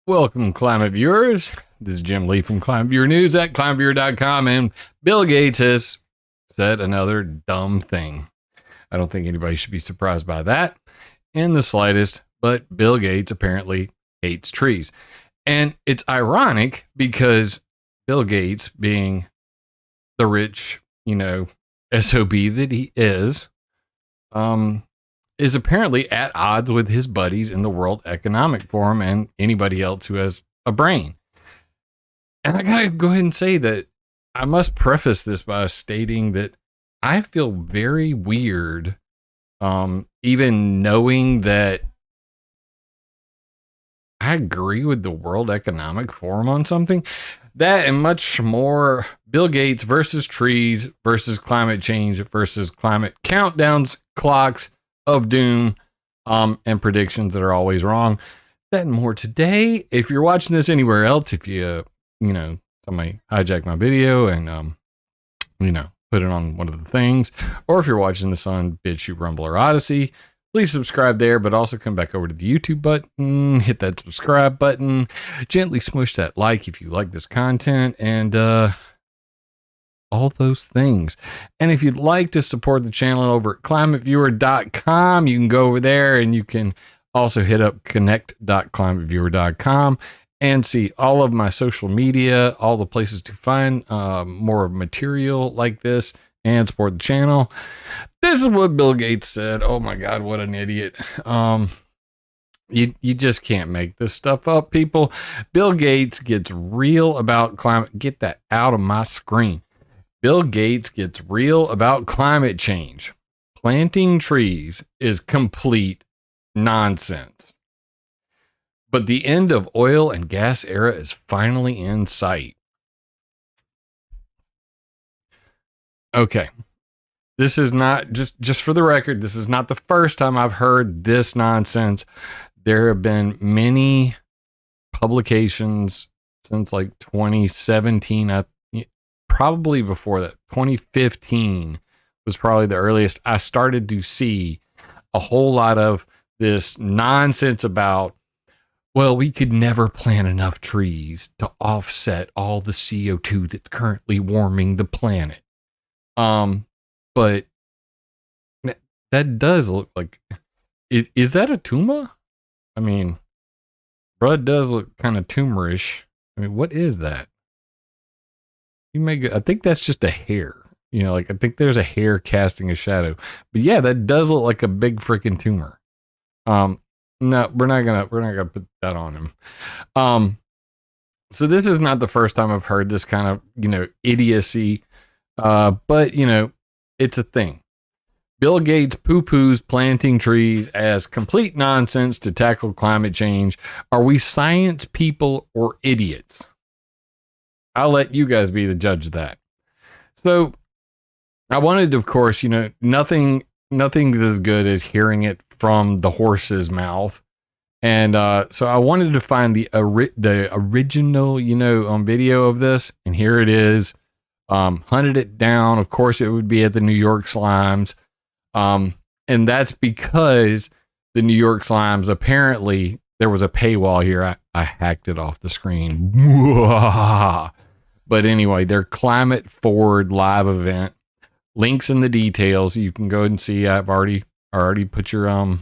Welcome, Climate Viewers. This is Jim Lee from ClimateViewer News at ClimateViewer.com, and Bill Gates has said another dumb thing. I don't think anybody should be surprised by that in the slightest, but Bill Gates apparently hates trees. And it's ironic because Bill Gates, being the rich, SOB that he is apparently at odds with his buddies in the World Economic Forum and anybody else who has a brain. And I gotta go ahead and say that I must preface this by stating that I feel very weird, even knowing that I agree with the World Economic Forum on something. That and much more. Bill Gates versus trees versus climate change versus climate countdowns, clocks of doom, and predictions that are always wrong. That and more today. If you're watching this anywhere else, if you, somebody hijacked my video and, put it on one of the things, or if you're watching this on BitChute, Rumble, or Odyssey, please subscribe there, but also come back over to the YouTube button, hit that subscribe button, gently smush that like if you like this content, and, all those things. And if you'd like to support the channel over at ClimateViewer.com, you can go over there and you can also hit up connect.climateviewer.com and see all of my social media, all the places to find more material like this and support the channel. This is what Bill Gates said. Oh my God, what an idiot. You just can't make this stuff up, people. Bill Gates gets real about climate. Get that out of my screen. Bill Gates gets real about climate change. Planting trees is complete nonsense. But the end of oil and gas era is finally in sight. Okay. This is not, just for the record, this is not the first time I've heard this nonsense. There have been many publications since like 2017, probably before that. 2015 was probably the earliest I started to see a whole lot of this nonsense about, well, we could never plant enough trees to offset all the CO2 that's currently warming the planet. But that does look like, is that a tumor? I mean, blood does look kind of tumorish. I mean, what is that? I think that's just a hair. I think there's a hair casting a shadow. But yeah, that does look like a big freaking tumor. No, we're not gonna put that on him. So this is not the first time I've heard this kind of, idiocy. But it's a thing. Bill Gates poo-poos planting trees as complete nonsense to tackle climate change. Are we science people or idiots? I'll let you guys be the judge of that. So I wanted, of course, nothing's as good as hearing it from the horse's mouth. And so I wanted to find the original, on video of this. And here it is. Hunted it down. Of course, it would be at the New York Slimes. And that's because the New York Slimes, apparently, there was a paywall here. I hacked it off the screen. But anyway, their Climate Forward live event. Links in the details. You can go ahead and see. I've already put your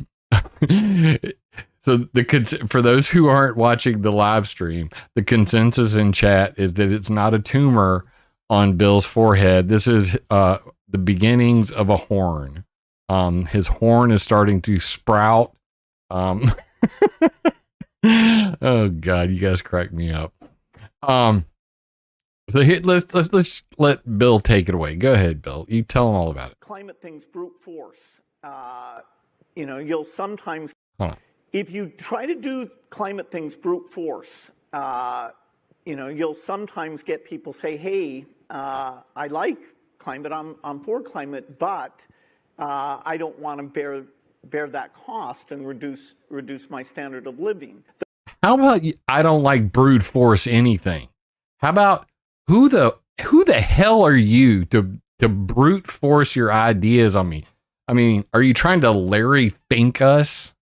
So for those who aren't watching the live stream, the consensus in chat is that it's not a tumor on Bill's forehead. This is the beginnings of a horn. His horn is starting to sprout. Oh God, you guys crack me up. So here, let's let Bill take it away. Go ahead, Bill. You tell them all about it. Climate things brute force. You'll sometimes, if you try to do climate things brute force, you'll sometimes get people say, hey, I like climate, I'm for climate, but I don't want to bear that cost and reduce my standard of living. How about I don't like brute force anything? How about who the hell are you to brute force your ideas on me? I mean, are you trying to Larry Fink us?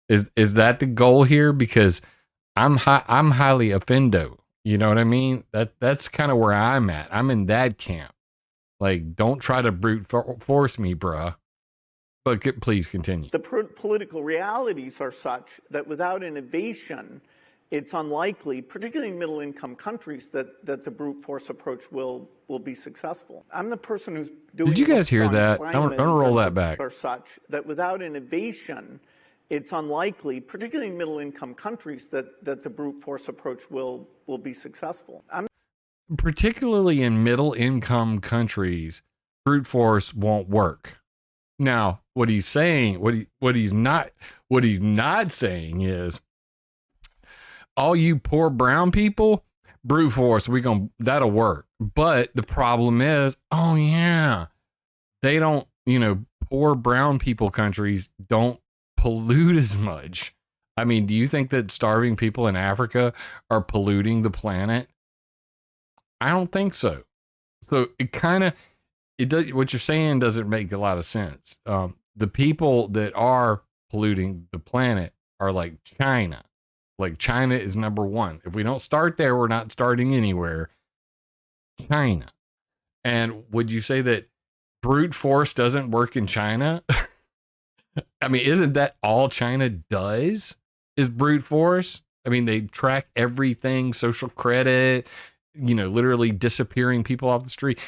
Is that the goal here? Because I'm highly offendo. You know what I mean? That's kind of where I'm at. I'm in that camp. Like, don't try to brute force me, bruh. But please continue. The political realities are such that without innovation, it's unlikely, particularly in middle-income countries, that the brute force approach will be successful. I'm the person who's doing. Did you guys hear that? I'm gonna roll that back. Are such that without innovation, it's unlikely, particularly in middle-income countries, that the brute force approach will be successful. Particularly in middle-income countries, brute force won't work. Now, what he's saying, what he's not saying is, all you poor brown people, brute force, that'll work. But the problem is, oh yeah, they don't, poor brown people countries don't pollute as much. I mean, do you think that starving people in Africa are polluting the planet? I don't think so. So it does, what you're saying doesn't make a lot of sense. The people that are polluting the planet are like China. Like, China is number one. If we don't start there, we're not starting anywhere. China. And would you say that brute force doesn't work in China? I mean, isn't that all China does is brute force? I mean, they track everything, social credit, literally disappearing people off the street.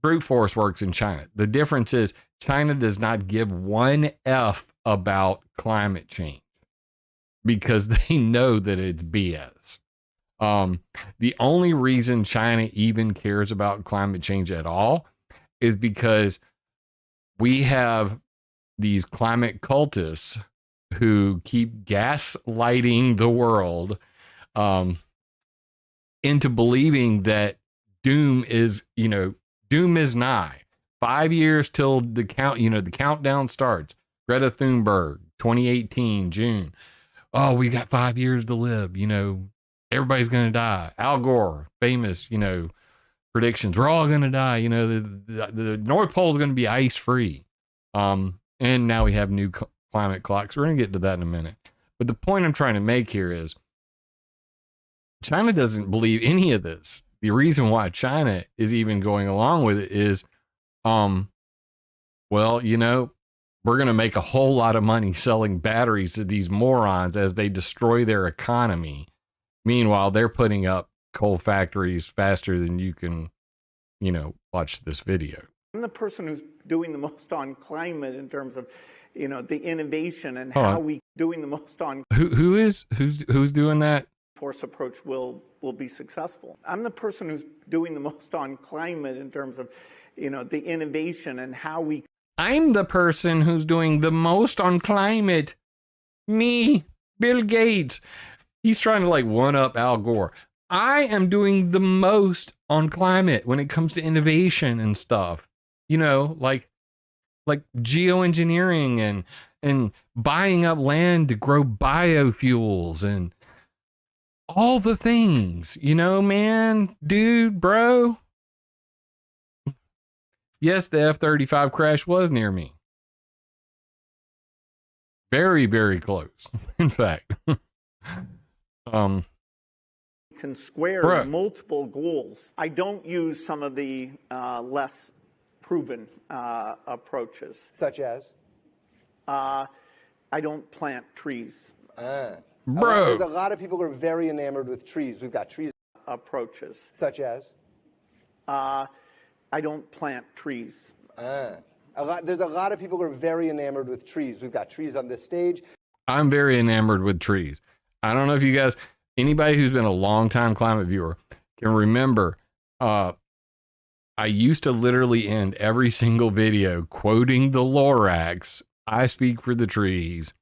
Brute force works in China. The difference is China does not give one F about climate change because they know that it's BS. The only reason China even cares about climate change at all is because we have these climate cultists who keep gaslighting the world into believing that doom is nigh. 5 years till the countdown starts. Greta Thunberg, 2018, June. Oh, we got 5 years to live. Everybody's going to die. Al Gore, famous, predictions. We're all going to die. The North Pole is going to be ice free. And now we have new climate clocks. We're going to get to that in a minute. But the point I'm trying to make here is China doesn't believe any of this. The reason why China is even going along with it is, we're going to make a whole lot of money selling batteries to these morons as they destroy their economy. Meanwhile, they're putting up coal factories faster than you can, watch this video. I'm the person who's doing the most on climate in terms of, the innovation and how we doing the most on. Who's doing that? Force approach will be successful. I'm the person who's doing the most on climate in terms of, the innovation and how we. I'm the person who's doing the most on climate. Me, Bill Gates. He's trying to one up Al Gore. I am doing the most on climate when it comes to innovation and stuff. Like geoengineering and buying up land to grow biofuels and all the things, man, dude, bro. Yes, the F-35 crash was near me. Very, very close. In fact, can square multiple goals. I don't use some of the less proven approaches. Such as? I don't plant trees. Bro. There's a lot of people who are very enamored with trees. We've got trees. Approaches. Such as? I don't plant trees. There's a lot of people who are very enamored with trees. We've got trees on this stage. I'm very enamored with trees. I don't know if you guys, anybody who's been a long time climate viewer can remember, I used to literally end every single video quoting the Lorax, I speak for the trees,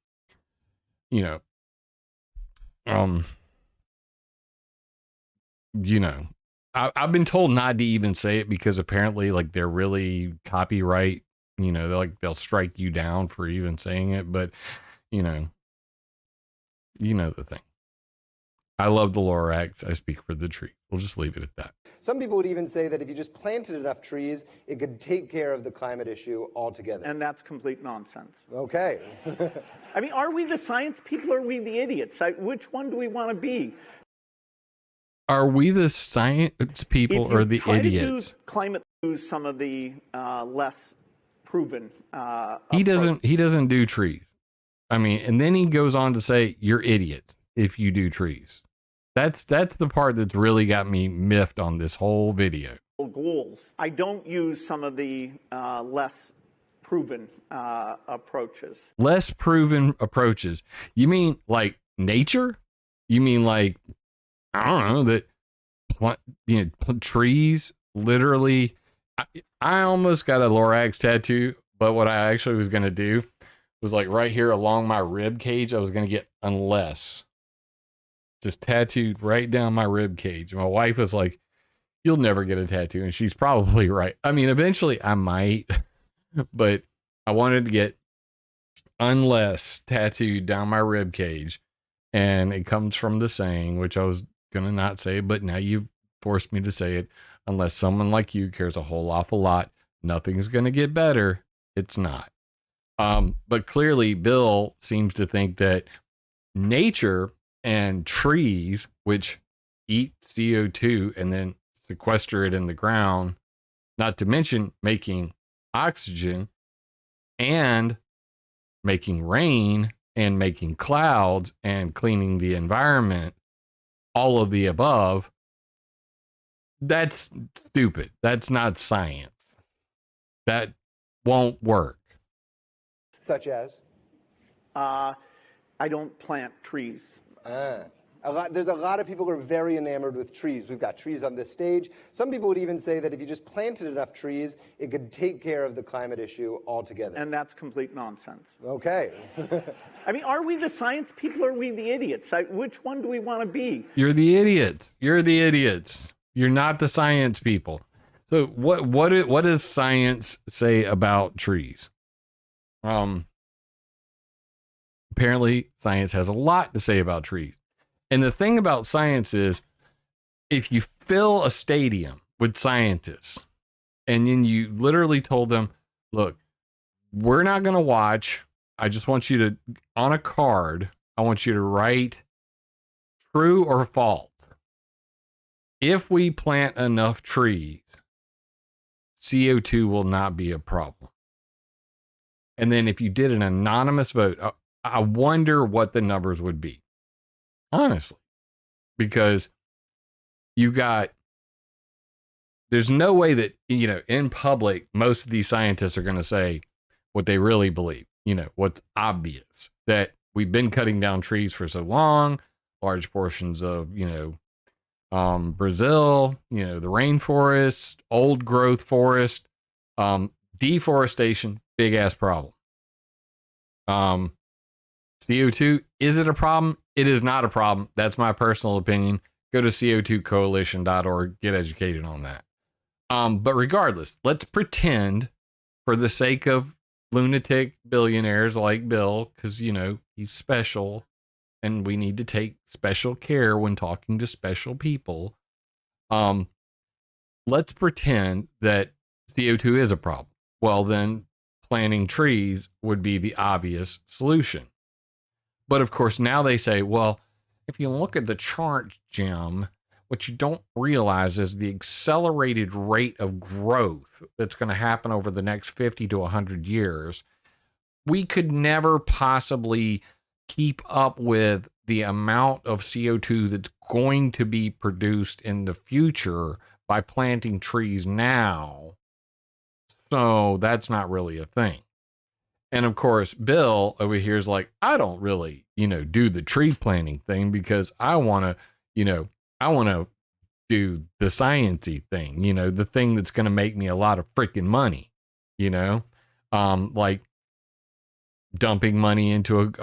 I've been told not to even say it because apparently they're really copyright, they'll strike you down for even saying it. But, the thing. I love the Lorax. I speak for the tree. We'll just leave it at that. Some people would even say that if you just planted enough trees, it could take care of the climate issue altogether. And that's complete nonsense. Okay. I mean, are we the science people or are we the idiots? Which one do we want to be? Are we the science people or the idiots? To do climate use some of the less proven. He doesn't do trees. I mean, and then he goes on to say, "You're idiots if you do trees." That's the part that's really got me miffed on this whole video. Goals. I don't use some of the less proven approaches. Less proven approaches. You mean like nature? You mean like, I don't know, that trees literally. I almost got a Lorax tattoo, but what I actually was going to do was like right here along my rib cage. I was going to get unless. Just tattooed right down my rib cage. My wife was like, "You'll never get a tattoo." And she's probably right. I mean, eventually I might, but I wanted to get unless tattooed down my rib cage. And it comes from the saying, which I was going to not say, but now you've forced me to say it. Unless someone like you cares a whole awful lot, nothing's going to get better. It's not. But clearly Bill seems to think that nature and trees, which eat CO2 and then sequester it in the ground, not to mention making oxygen and making rain and making clouds and cleaning the environment, all of the above, that's stupid. That's not science. That won't work. Such as? I don't plant trees. There's a lot of people who are very enamored with trees. We've got trees on this stage. Some people would even say that if you just planted enough trees, it could take care of the climate issue altogether. And that's complete nonsense. Okay. I mean, are we the science people or are we the idiots? Which one do we want to be? You're the idiots. You're the idiots. You're not the science people. So what does science say about trees? Apparently science has a lot to say about trees. And the thing about science is, if you fill a stadium with scientists and then you literally told them, look, we're not going to watch. I just want you to, on a card, I want you to write true or false. If we plant enough trees, CO2 will not be a problem. And then if you did an anonymous vote, I wonder what the numbers would be, honestly, because there's no way that, in public, most of these scientists are going to say what they really believe, what's obvious, that we've been cutting down trees for so long, large portions of, Brazil, the rainforest, old growth forest, deforestation, big ass problem. CO2, is it a problem? It is not a problem. That's my personal opinion. Go to co2coalition.org, get educated on that. But regardless, let's pretend, for the sake of lunatic billionaires like Bill, because, he's special and we need to take special care when talking to special people. Let's pretend that CO2 is a problem. Well, then planting trees would be the obvious solution. But of course, now they say, well, if you look at the chart, Jim, what you don't realize is the accelerated rate of growth that's going to happen over the next 50 to 100 years. We could never possibly keep up with the amount of CO2 that's going to be produced in the future by planting trees now. So that's not really a thing. And of course, Bill over here is like, I don't really, do the tree planting thing because I want to do the sciencey thing, the thing that's going to make me a lot of freaking money, like dumping money into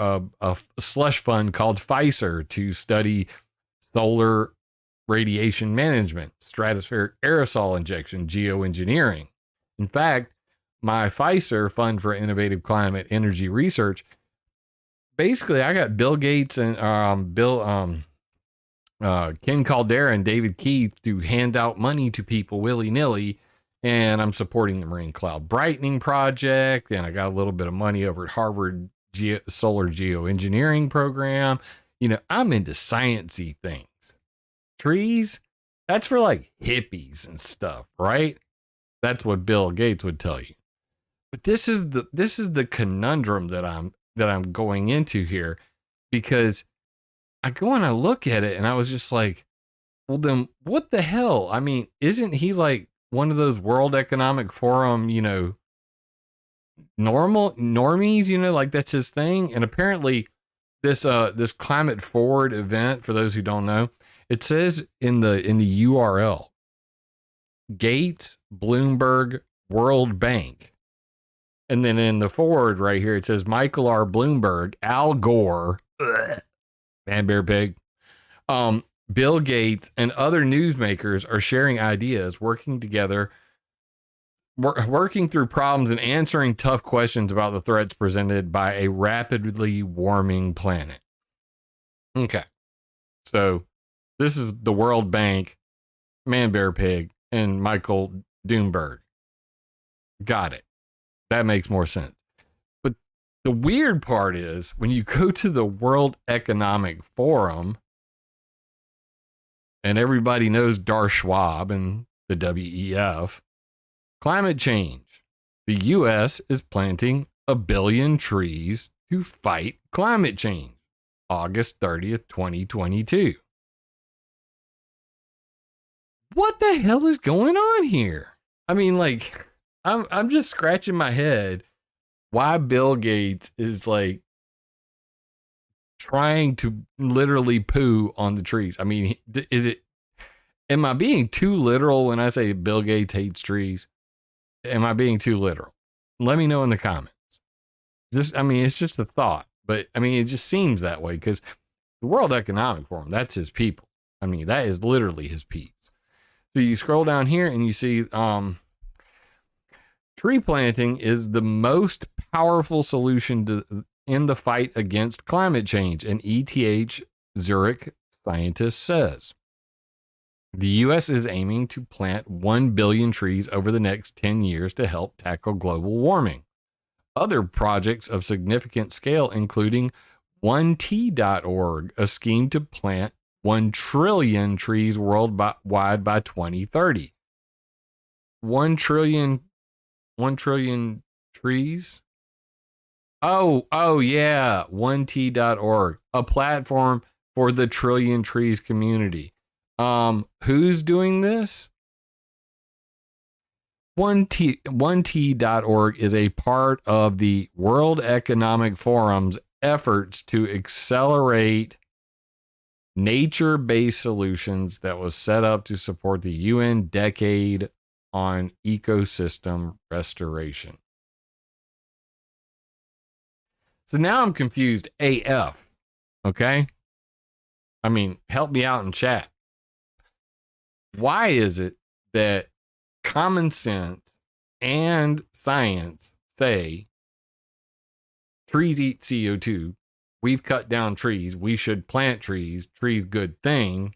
a slush fund called Pfizer to study solar radiation management, stratospheric aerosol injection, geoengineering. In fact, my Pfizer Fund for Innovative Climate Energy Research, basically I got Bill Gates and Ken Caldera and David Keith to hand out money to people willy-nilly, and I'm supporting the Marine Cloud Brightening Project, and I got a little bit of money over at Harvard Solar Geoengineering Program. I'm into sciencey things. Trees, that's for like hippies and stuff, right? That's what Bill Gates would tell you. But this is the conundrum that I'm going into here, because I go and I look at it and I was just like, well, then what the hell? I mean, isn't he like one of those World Economic Forum, normies, like that's his thing? And apparently this Climate Forward event, for those who don't know, it says in the URL, Gates, Bloomberg, World Bank. And then in the forward right here, it says Michael R. Bloomberg, Al Gore, Man Bear Pig, Bill Gates, and other newsmakers are sharing ideas, working together, working through problems and answering tough questions about the threats presented by a rapidly warming planet. Okay. So this is the World Bank, Man Bear Pig, and Michael Bloomberg. Got it. That makes more sense. But the weird part is when you go to the World Economic Forum, and everybody knows Dar Schwab and the WEF, climate change. The U.S. is planting 1 billion trees to fight climate change. August 30th, 2022. What the hell is going on here? I mean, like, I'm just scratching my head why Bill Gates is like trying to literally poo on the trees. I mean, am I being too literal when I say Bill Gates hates trees? Am I being too literal? Let me know in the comments. It's just a thought, but I mean, it just seems that way because the World Economic Forum, that's his people. I mean, that is literally his peeps. So you scroll down here and you see, tree planting is the most powerful solution in the fight against climate change, an ETH Zurich scientist says. The U.S. is aiming to plant 1 billion trees over the next 10 years to help tackle global warming. Other projects of significant scale, including 1T.org, a scheme to plant 1 trillion trees worldwide by 2030. 1 trillion trees? Oh yeah, 1T.org, a platform for the Trillion Trees community. Who's doing this? 1T.org is a part of the World Economic Forum's efforts to accelerate nature-based solutions that was set up to support the UN Decade on Ecosystem Restoration. So now I'm confused AF, okay? I mean, help me out in chat. Why is it that common sense and science say trees eat CO2, we've cut down trees, we should plant trees, trees good thing?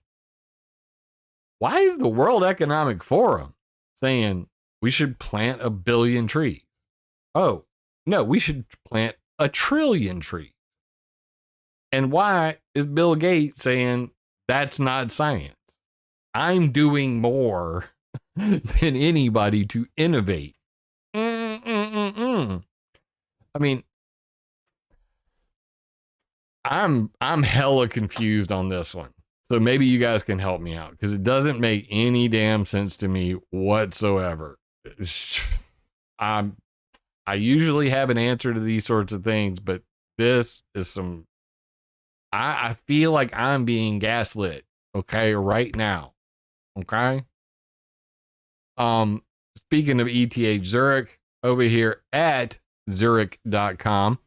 Why is the World Economic Forum saying we should plant 1 billion trees? Oh, no, we should plant 1 trillion trees. And why is Bill Gates saying that's not science? I'm doing more than anybody to innovate. I mean, I'm hella confused on this one. So maybe you guys can help me out because it doesn't make any damn sense to me whatsoever. I usually have an answer to these sorts of things, but this is some, I feel like I'm being gaslit, okay, right now. Okay. Speaking of ETH Zurich, over here at Zurich.com,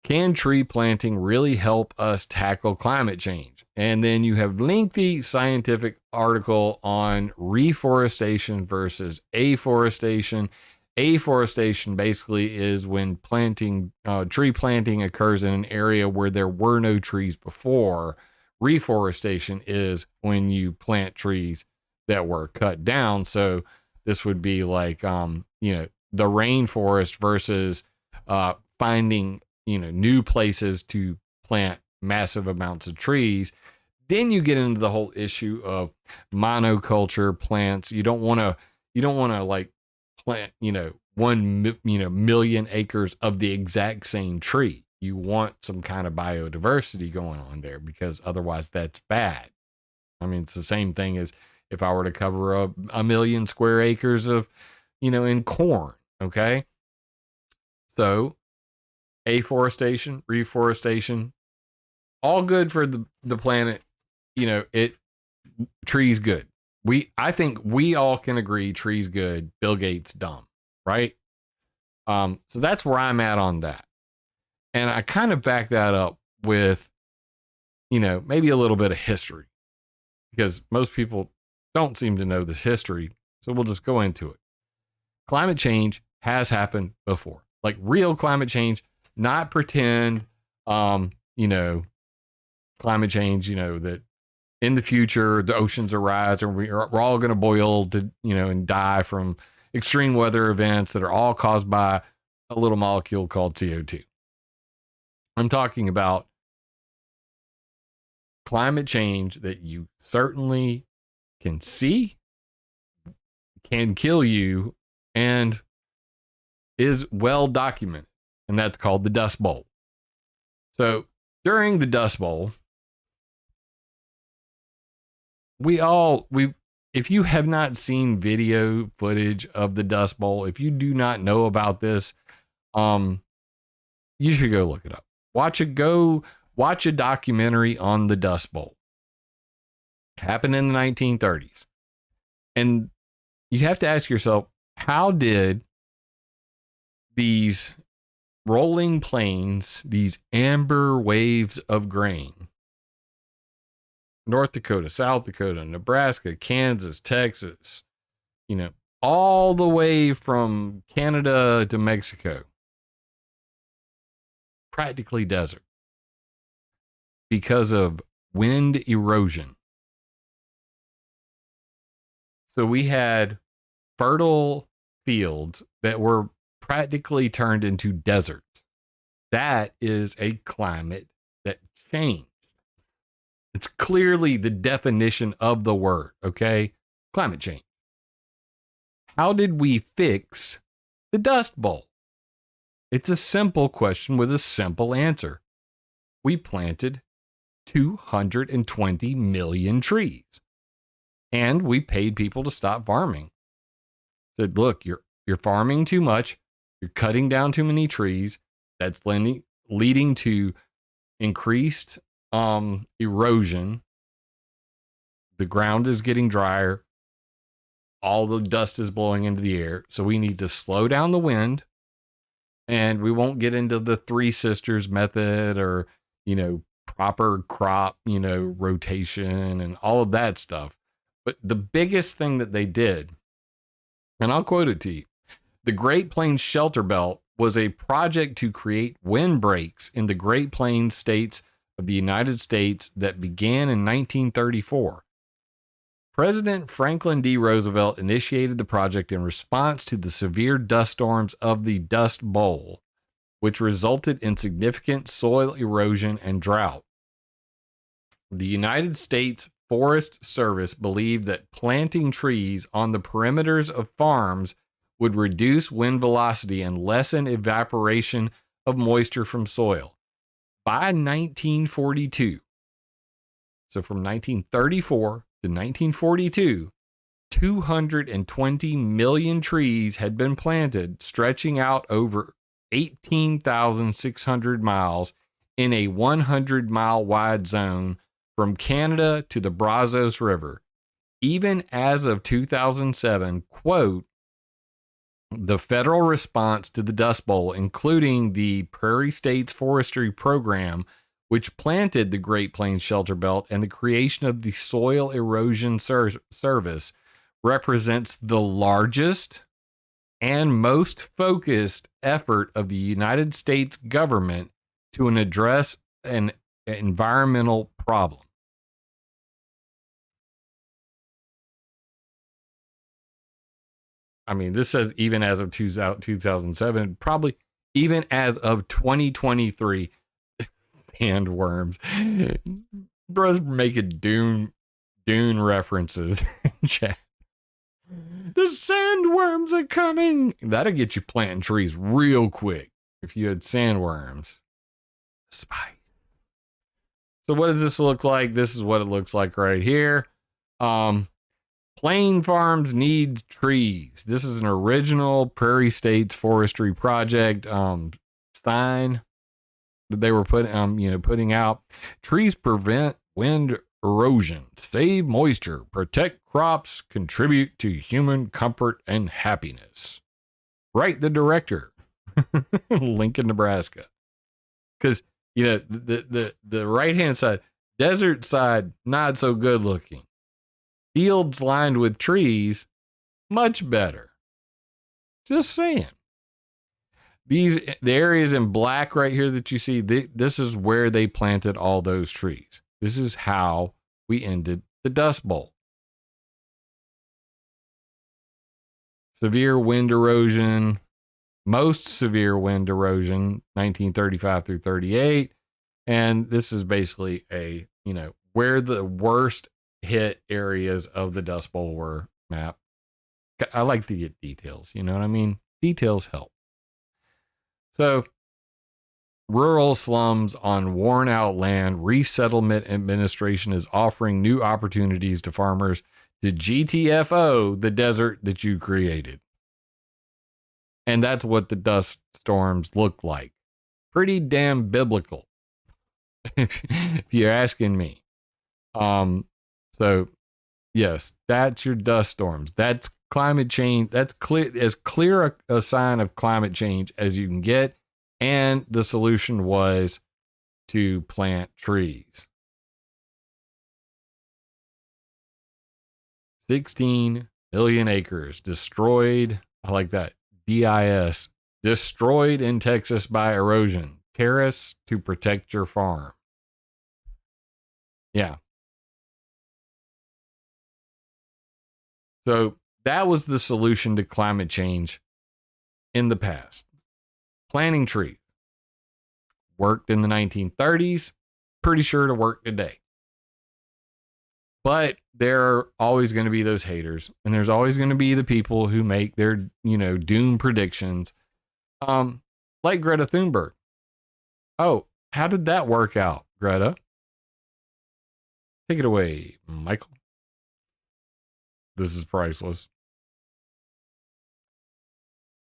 can tree planting really help us tackle climate change? And then you have lengthy scientific article on reforestation versus afforestation. Afforestation basically is when tree planting occurs in an area where there were no trees before. Reforestation is when you plant trees that were cut down. So this would be like, the rainforest versus finding, new places to plant massive amounts of trees. Then you get into the whole issue of monoculture plants. You don't want to like plant, 1 million acres of the exact same tree. You want some kind of biodiversity going on there, because otherwise that's bad. I mean, it's the same thing as if I were to cover up 1 million square acres of, in corn. Okay. So afforestation, reforestation, all good for the planet. Trees good. I think we all can agree trees good. Bill Gates dumb, right? So that's where I'm at on that. And I kind of back that up with, maybe a little bit of history, because most people don't seem to know this history. So we'll just go into it. Climate change has happened before, like real climate change, not pretend, climate change, that in the future, the oceans will rise and we're all going to boil to, and die from extreme weather events that are all caused by a little molecule called CO2. I'm talking about climate change that you certainly can see, can kill you, and is well documented. And that's called the Dust Bowl. So during the Dust Bowl, if you have not seen video footage of the Dust Bowl, if you do not know about this, you should go look it up. Watch a documentary on the Dust Bowl. Happened in the 1930s. And you have to ask yourself, how did these rolling plains, these amber waves of grain, North Dakota, South Dakota, Nebraska, Kansas, Texas, all the way from Canada to Mexico, practically desert because of wind erosion. So we had fertile fields that were practically turned into deserts. That is a climate that changed. It's clearly the definition of the word, okay? Climate change. How did we fix the Dust Bowl? It's a simple question with a simple answer. We planted 220 million trees. And we paid people to stop farming. Said, look, you're farming too much. You're cutting down too many trees. That's leading to increased erosion. The ground is getting drier. All the dust is blowing into the air. So we need to slow down the wind. And we won't get into the Three Sisters method or, proper crop, rotation and all of that stuff. But the biggest thing that they did, and I'll quote it to you, the Great Plains Shelterbelt was a project to create windbreaks in the Great Plains states of the United States that began in 1934. President Franklin D. Roosevelt initiated the project in response to the severe dust storms of the Dust Bowl, which resulted in significant soil erosion and drought. The United States Forest Service believed that planting trees on the perimeters of farms would reduce wind velocity and lessen evaporation of moisture from soil. By 1942, so from 1934 to 1942, 220 million trees had been planted, stretching out over 18,600 miles in a 100-mile wide zone from Canada to the Brazos River. Even as of 2007, quote, the federal response to the Dust Bowl, including the Prairie States Forestry Program, which planted the Great Plains Shelterbelt, and the creation of the Soil Erosion Service, represents the largest and most focused effort of the United States government to address an environmental problem. I mean, this says even as of 2007, probably even as of 2023, sandworms. Bro's making Dune references in chat. The sandworms are coming. That'll get you planting trees real quick if you had sandworms. Spice. So what does this look like? This is what it looks like right here. Plain Farms needs trees. This is an original Prairie States forestry project sign that they were putting out. Trees prevent wind erosion, save moisture, protect crops, contribute to human comfort and happiness. Write the director. Lincoln, Nebraska. Because the right hand side, desert side, not so good looking. Fields lined with trees, much better. Just saying. The areas in black right here that you see, this is where they planted all those trees. This is how we ended the Dust Bowl. Severe wind erosion, most severe wind erosion, 1935 through 38. And this is basically where the worst hit areas of the Dust Bowl were mapped. I like to get details, you know what I mean? Details help. So, rural slums on worn out land, Resettlement Administration is offering new opportunities to farmers to GTFO the desert that you created. And that's what the dust storms look like. Pretty damn biblical, if you're asking me. So, yes, that's your dust storms. That's climate change. That's clear a sign of climate change as you can get. And the solution was to plant trees. 16 million acres destroyed. I like that. DIS. Destroyed in Texas by erosion. Terrace to protect your farm. Yeah. So that was the solution to climate change in the past. Planting trees. Worked in the 1930s. Pretty sure to work today. But there are always going to be those haters. And there's always going to be the people who make their, doom predictions. Like Greta Thunberg. Oh, how did that work out, Greta? Take it away, Michael. This is priceless.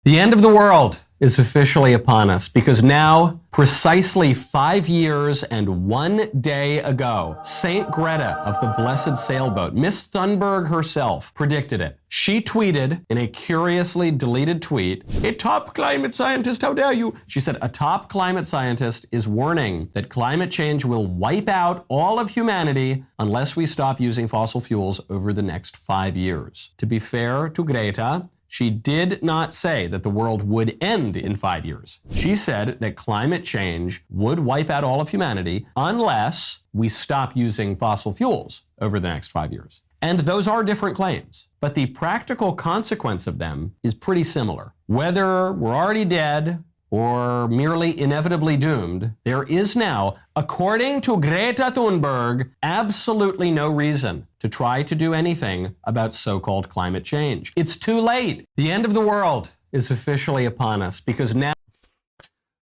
The end of the world is officially upon us because now, precisely 5 years and 1 day ago, Saint Greta of the Blessed Sailboat, Miss Thunberg herself, predicted it. She tweeted in a curiously deleted tweet, "A top climate scientist, how dare you?" She said, "A top climate scientist is warning that climate change will wipe out all of humanity unless we stop using fossil fuels over the next 5 years." To be fair to Greta, she did not say that the world would end in 5 years. She said that climate change would wipe out all of humanity unless we stop using fossil fuels over the next 5 years. And those are different claims, but the practical consequence of them is pretty similar. Whether we're already dead or merely inevitably doomed, there is now, according to Greta Thunberg, absolutely no reason to try to do anything about so-called climate change. It's too late. The end of the world is officially upon us because now...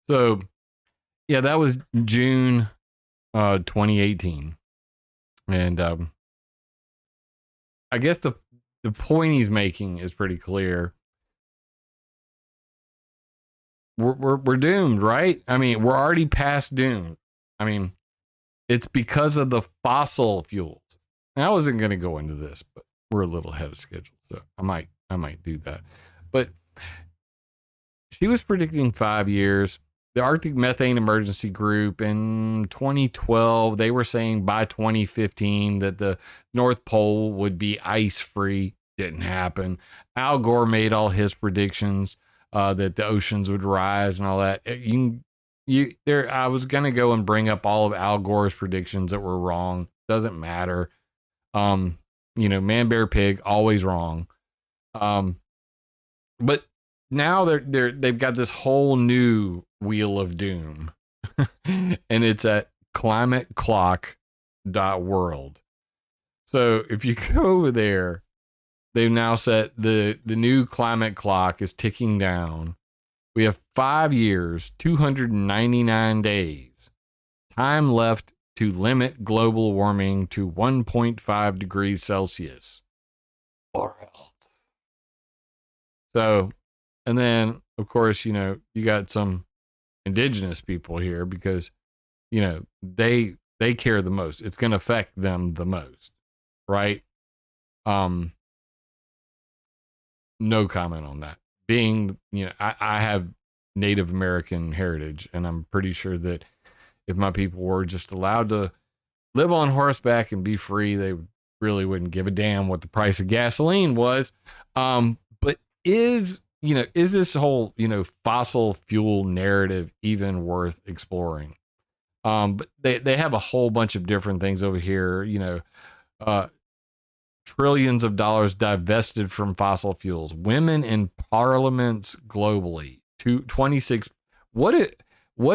So, yeah, that was June 2018. And I guess the point he's making is pretty clear. We're doomed, right? I mean, we're already past doomed. I mean, it's because of the fossil fuels. And I wasn't going to go into this, but we're a little ahead of schedule, so I might do that. But she was predicting 5 years. The Arctic Methane Emergency Group in 2012, they were saying by 2015 that the North Pole would be ice-free. Didn't happen. Al Gore made all his predictions. That the oceans would rise and all that. I was gonna go and bring up all of Al Gore's predictions that were wrong. Doesn't matter. Man, bear, pig, always wrong. But now they've got this whole new wheel of doom, and it's at climateclock.world. So if you go over there, they've now set the new climate clock is ticking down. We have 5 years, 299 days, time left to limit global warming to 1.5 degrees Celsius. Or else. So, and then of course, you got some indigenous people here because, they care the most. It's going to affect them the most, right? No comment on that. Being, I have Native American heritage, and I'm pretty sure that if my people were just allowed to live on horseback and be free, they really wouldn't give a damn what the price of gasoline was. But is this whole, fossil fuel narrative even worth exploring? But they have a whole bunch of different things over here, trillions of dollars divested from fossil fuels, women in parliaments globally, 26. What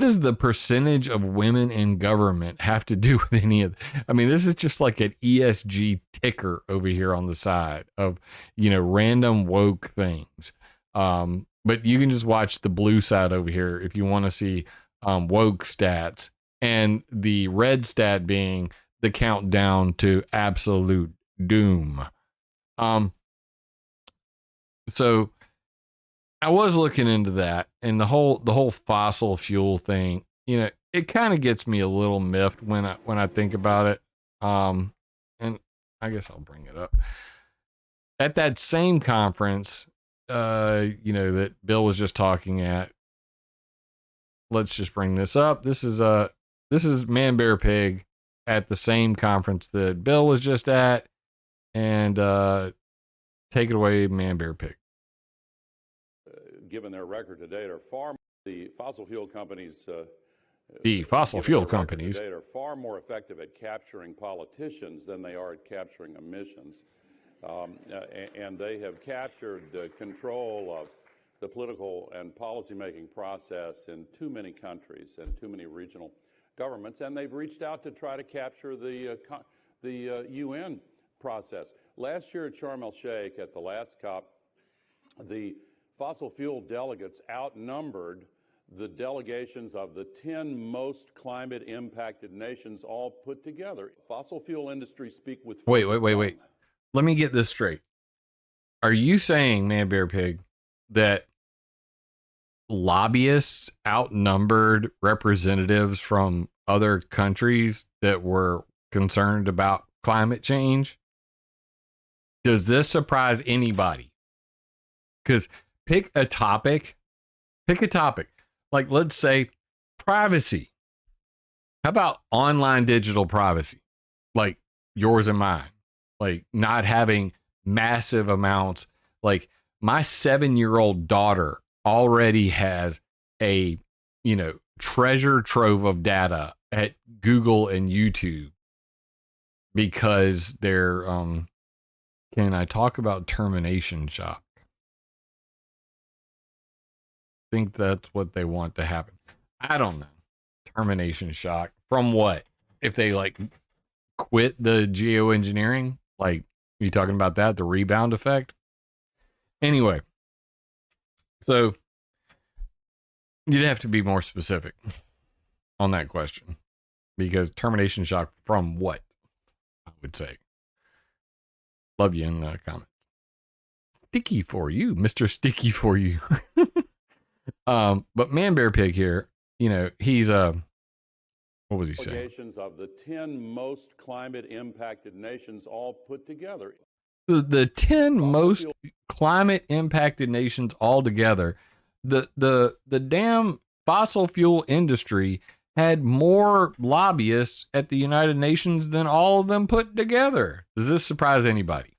does the percentage of women in government have to do with any of I mean, this is just like an ESG ticker over here on the side of, random woke things. But you can just watch the blue side over here if you want to see woke stats, and the red stat being the countdown to absolute doom. So I was looking into that, and the whole fossil fuel thing, it kind of gets me a little miffed when I think about it. And I guess I'll bring it up. At that same conference, that Bill was just talking at, let's just bring this up. This is Man Bear Pig at the same conference that Bill was just at. And take it away, Man Bear Pig. Given their record to date, the fossil fuel companies are far more effective at capturing politicians than they are at capturing emissions. And they have captured control of the political and policymaking process in too many countries and too many regional governments. And they've reached out to try to capture the UN process. Last year at Sharm el-Sheikh at the last COP, the fossil fuel delegates outnumbered the delegations of the 10 most climate impacted nations all put together. Fossil fuel industry speak with... Wait. Let me get this straight. Are you saying, Man Bear Pig, that lobbyists outnumbered representatives from other countries that were concerned about climate change? Does this surprise anybody? Because pick a topic. Like, let's say privacy. How about online digital privacy? Like yours and mine. Like not having massive amounts. Like my 7-year-old daughter already has a, treasure trove of data at Google and YouTube because they're, can I talk about termination shock? I think that's what they want to happen. I don't know. Termination shock from what? If they quit the geoengineering? You talking about that? The rebound effect? Anyway. So you'd have to be more specific on that question, because termination shock from what? I would say. Love you in the comments. Sticky for you, Mr. Sticky for you. But Man Bear Pig here, he's what was he saying? Of the 10 most climate impacted nations all put together. The 10 most climate impacted nations all together. The damn fossil fuel industry had more lobbyists at the United Nations than all of them put together. Does this surprise anybody?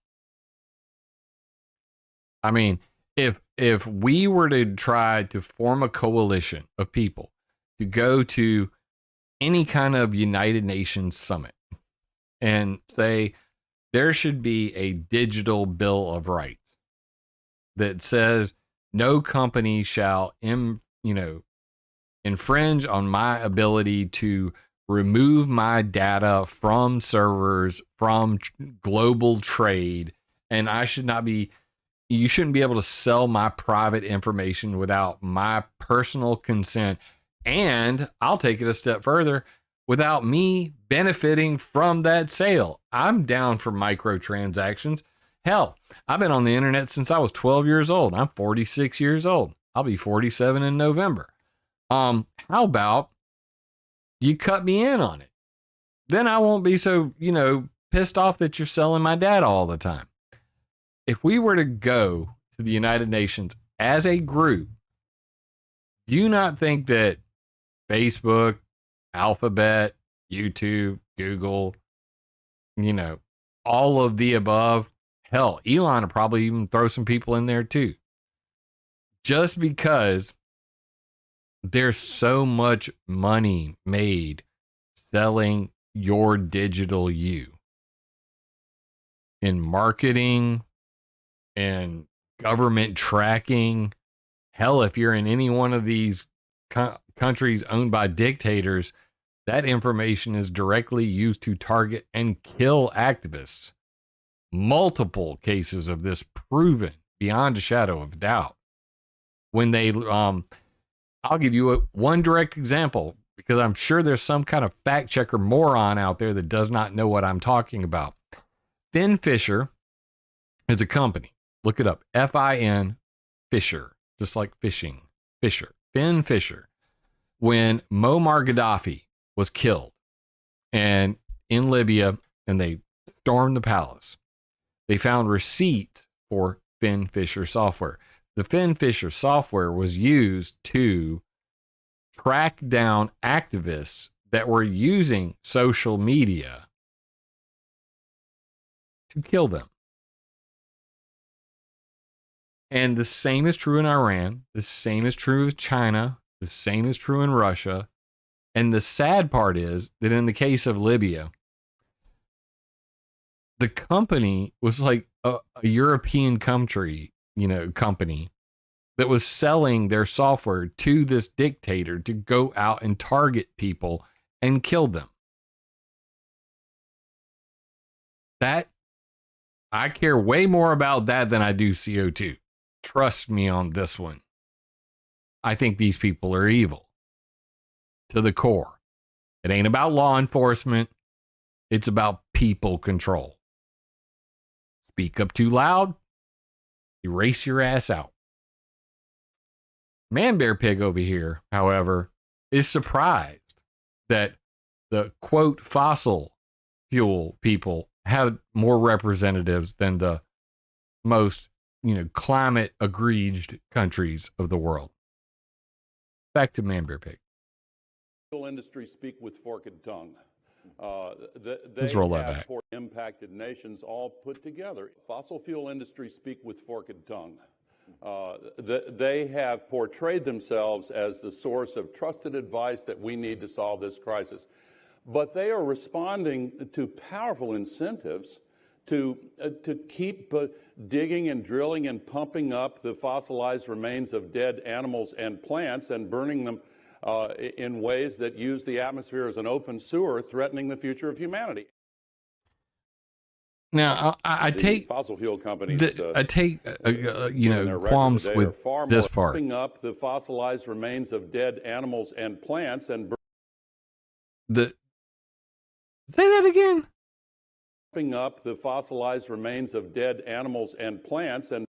I mean, if we were to try to form a coalition of people to go to any kind of United Nations summit and say there should be a digital bill of rights that says no company shall infringe on my ability to remove my data from servers, from global trade, and you shouldn't be able to sell my private information without my personal consent. And I'll take it a step further, without me benefiting from that sale. I'm down for microtransactions. Hell, I've been on the internet since I was 12 years old. I'm 46 years old. I'll be 47 in November. How about you cut me in on it? Then I won't be so, pissed off that you're selling my data all the time. If we were to go to the United Nations as a group, do you not think that Facebook, Alphabet, YouTube, Google, all of the above, hell, Elon will probably even throw some people in there too, just because there's so much money made selling your digital you in marketing and government tracking. Hell, if you're in any one of these countries owned by dictators, that information is directly used to target and kill activists. Multiple cases of this proven beyond a shadow of doubt. When they, I'll give you one direct example, because I'm sure there's some kind of fact checker moron out there that does not know what I'm talking about. Fin Fisher is a company. Look it up. Fin Fisher, just like fishing. Fisher. Fin Fisher. When Muammar Gaddafi was killed and in Libya, and they stormed the palace, they found receipts for Fin Fisher software. The Fin Fisher software was used to track down activists that were using social media to kill them. And the same is true in Iran. The same is true with China. The same is true in Russia. And the sad part is that in the case of Libya, the company was like a European company that was selling their software to this dictator to go out and target people and kill them. That, I care way more about that than I do CO2. Trust me on this one. I think these people are evil to the core. It ain't about law enforcement. It's about people control. Speak up too loud, erase your ass out. Man Bear Pig over here, however, is surprised that the quote fossil fuel people had more representatives than the most, climate agreed countries of the world. Back to Man Bear Pig. Industry speak with forked tongue. Let's roll that back. Impacted nations all put together. Fossil fuel industry speak with forked tongue. They have portrayed themselves as the source of trusted advice that we need to solve this crisis. But they are responding to powerful incentives to keep digging and drilling and pumping up the fossilized remains of dead animals and plants and burning them in ways that use the atmosphere as an open sewer, threatening the future of humanity. Now, I take fossil fuel companies. I take qualms with this part. Pumping up the fossilized remains of dead animals and plants and say that again. Pumping up the fossilized remains of dead animals and plants and.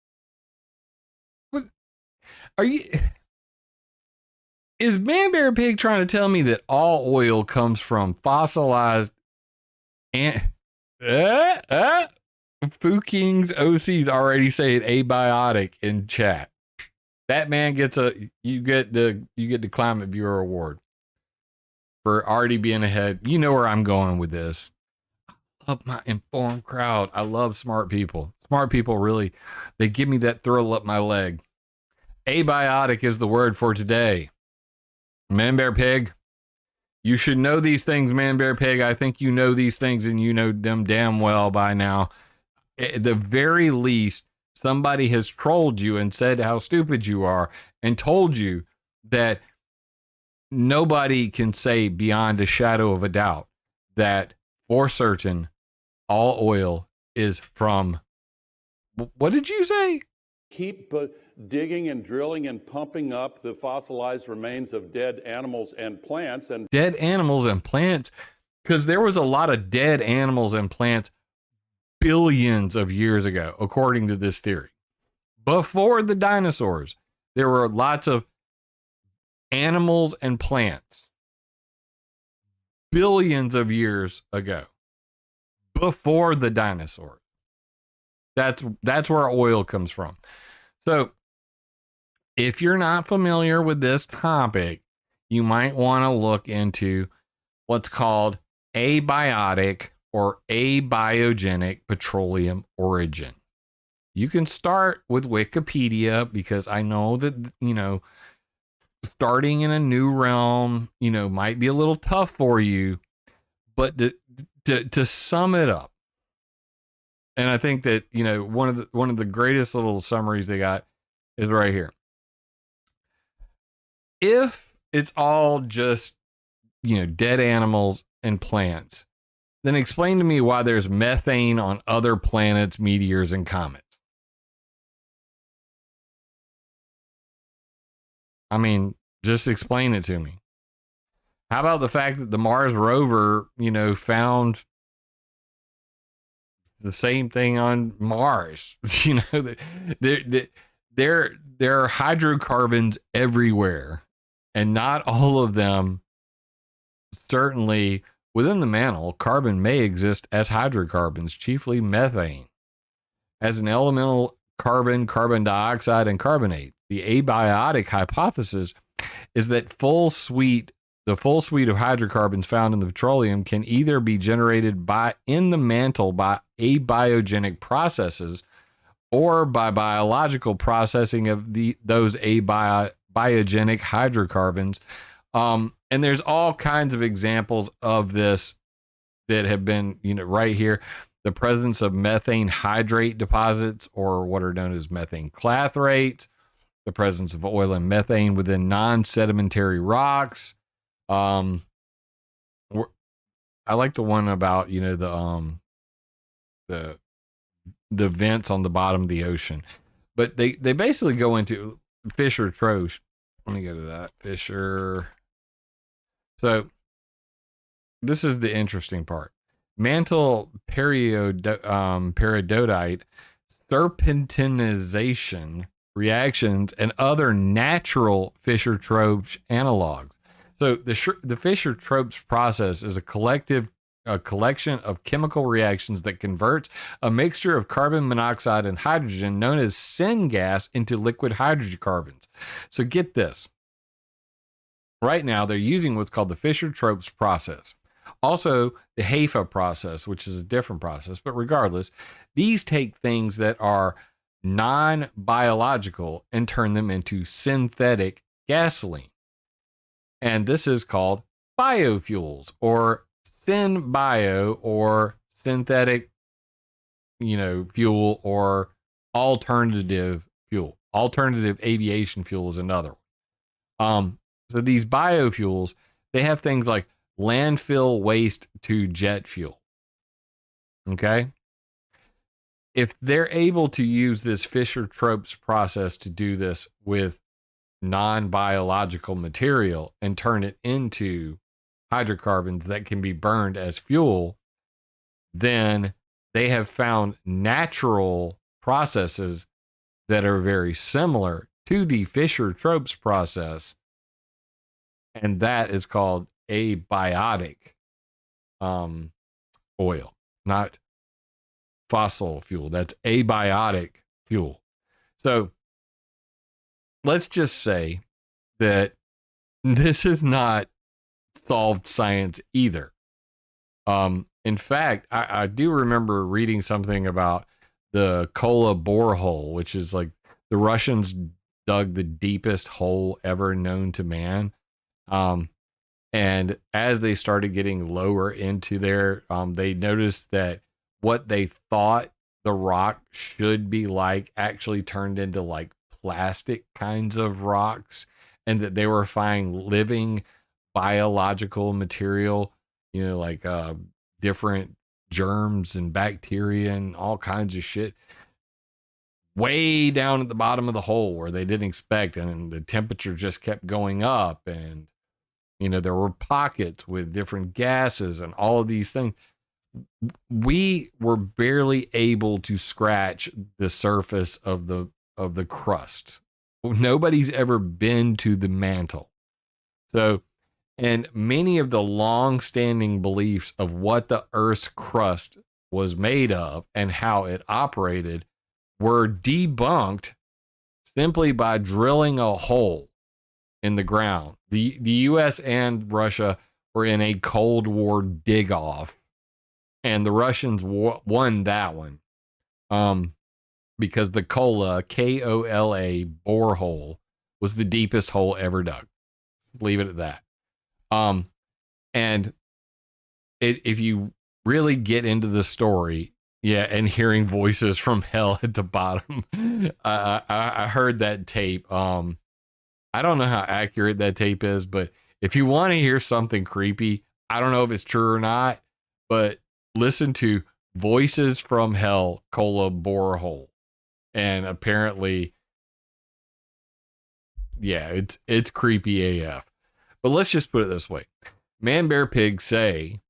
Is Man Bear Pig trying to tell me that all oil comes from fossilized and Foo-King's OC's already saying abiotic in chat. That man gets you get the ClimateViewer award for already being ahead. You know where I'm going with this. I love my informed crowd. I love smart people. Smart people really, they give me that thrill up my leg. Abiotic is the word for today. Man Bear Pig, you should know these things, Man Bear Pig. I think you know these things and you know them damn well by now. At the very least, somebody has trolled you and said how stupid you are and told you that nobody can say beyond a shadow of a doubt that for certain all oil is from, what did you say? Keep digging and drilling and pumping up the fossilized remains of dead animals and plants. And dead animals and plants, because there was a lot of dead animals and plants billions of years ago, according to this theory. Before the dinosaurs, there were lots of animals and plants billions of years ago, before the dinosaurs. That's where oil comes from. So if you're not familiar with this topic, you might want to look into what's called abiotic or abiogenic petroleum origin. You can start with Wikipedia, because I know that, starting in a new realm, might be a little tough for you, but to sum it up, and I think that, one of the greatest little summaries they got is right here. If it's all just, dead animals and plants, then explain to me why there's methane on other planets, meteors, and comets. I mean, just explain it to me. How about the fact that the Mars rover, found the same thing on Mars? There are hydrocarbons everywhere, and not all of them. Certainly within the mantle, carbon may exist as hydrocarbons, chiefly methane, as an elemental carbon, carbon dioxide, and carbonate. The abiotic hypothesis is that the full suite of hydrocarbons found in the petroleum can either be generated in the mantle by abiogenic processes, or by biological processing of those biogenic hydrocarbons. And there's all kinds of examples of this that have been, right here. The presence of methane hydrate deposits, or what are known as methane clathrates, the presence of oil and methane within non-sedimentary rocks. I like the one about, the vents on the bottom of the ocean. But they basically go into Fisher-Tropsch. Let me go to that. Fisher. So this is the interesting part. Mantle peridotite serpentinization reactions and other natural Fisher-Tropsch analogs. So the Fisher-Tropsch process is a collection of chemical reactions that converts a mixture of carbon monoxide and hydrogen known as syngas into liquid hydrocarbons. So get this. Right now, they're using what's called the Fisher-Tropsch process. Also, the HEFA process, which is a different process. But regardless, these take things that are non-biological and turn them into synthetic gasoline. And this is called biofuels, or synbio, or synthetic, fuel, or alternative fuel. Alternative aviation fuel is another one. So these biofuels, they have things like landfill waste to jet fuel. Okay? If they're able to use this Fisher-Tropsch process to do this with non-biological material and turn it into hydrocarbons that can be burned as fuel, then they have found natural processes that are very similar to the Fisher-Tropsch process, and that is called abiotic oil, not fossil fuel. That's abiotic fuel. So let's just say that this is not solved science either. In fact, I do remember reading something about the Kola borehole, which is like the Russians dug the deepest hole ever known to man. And as they started getting lower into there, they noticed that what they thought the rock should be like actually turned into like plastic kinds of rocks, and that they were finding living biological material, like different germs and bacteria and all kinds of shit way down at the bottom of the hole where they didn't expect, and the temperature just kept going up, and there were pockets with different gases and all of these things. We were barely able to scratch the surface of the crust. Nobody's ever been to the mantle. So, and many of the long-standing beliefs of what the Earth's crust was made of and how it operated were debunked simply by drilling a hole in the ground. The US and Russia were in a Cold War dig-off, and the Russians won that one. Because the Kola, Kola borehole was the deepest hole ever dug. Leave it at that. And if you really get into the story, and hearing voices from hell at the bottom, I heard that tape. I don't know how accurate that tape is, but if you want to hear something creepy, I don't know if it's true or not, but listen to Voices from Hell, Kola borehole. And apparently, it's creepy AF. But let's just put it this way. Man, bear, pig say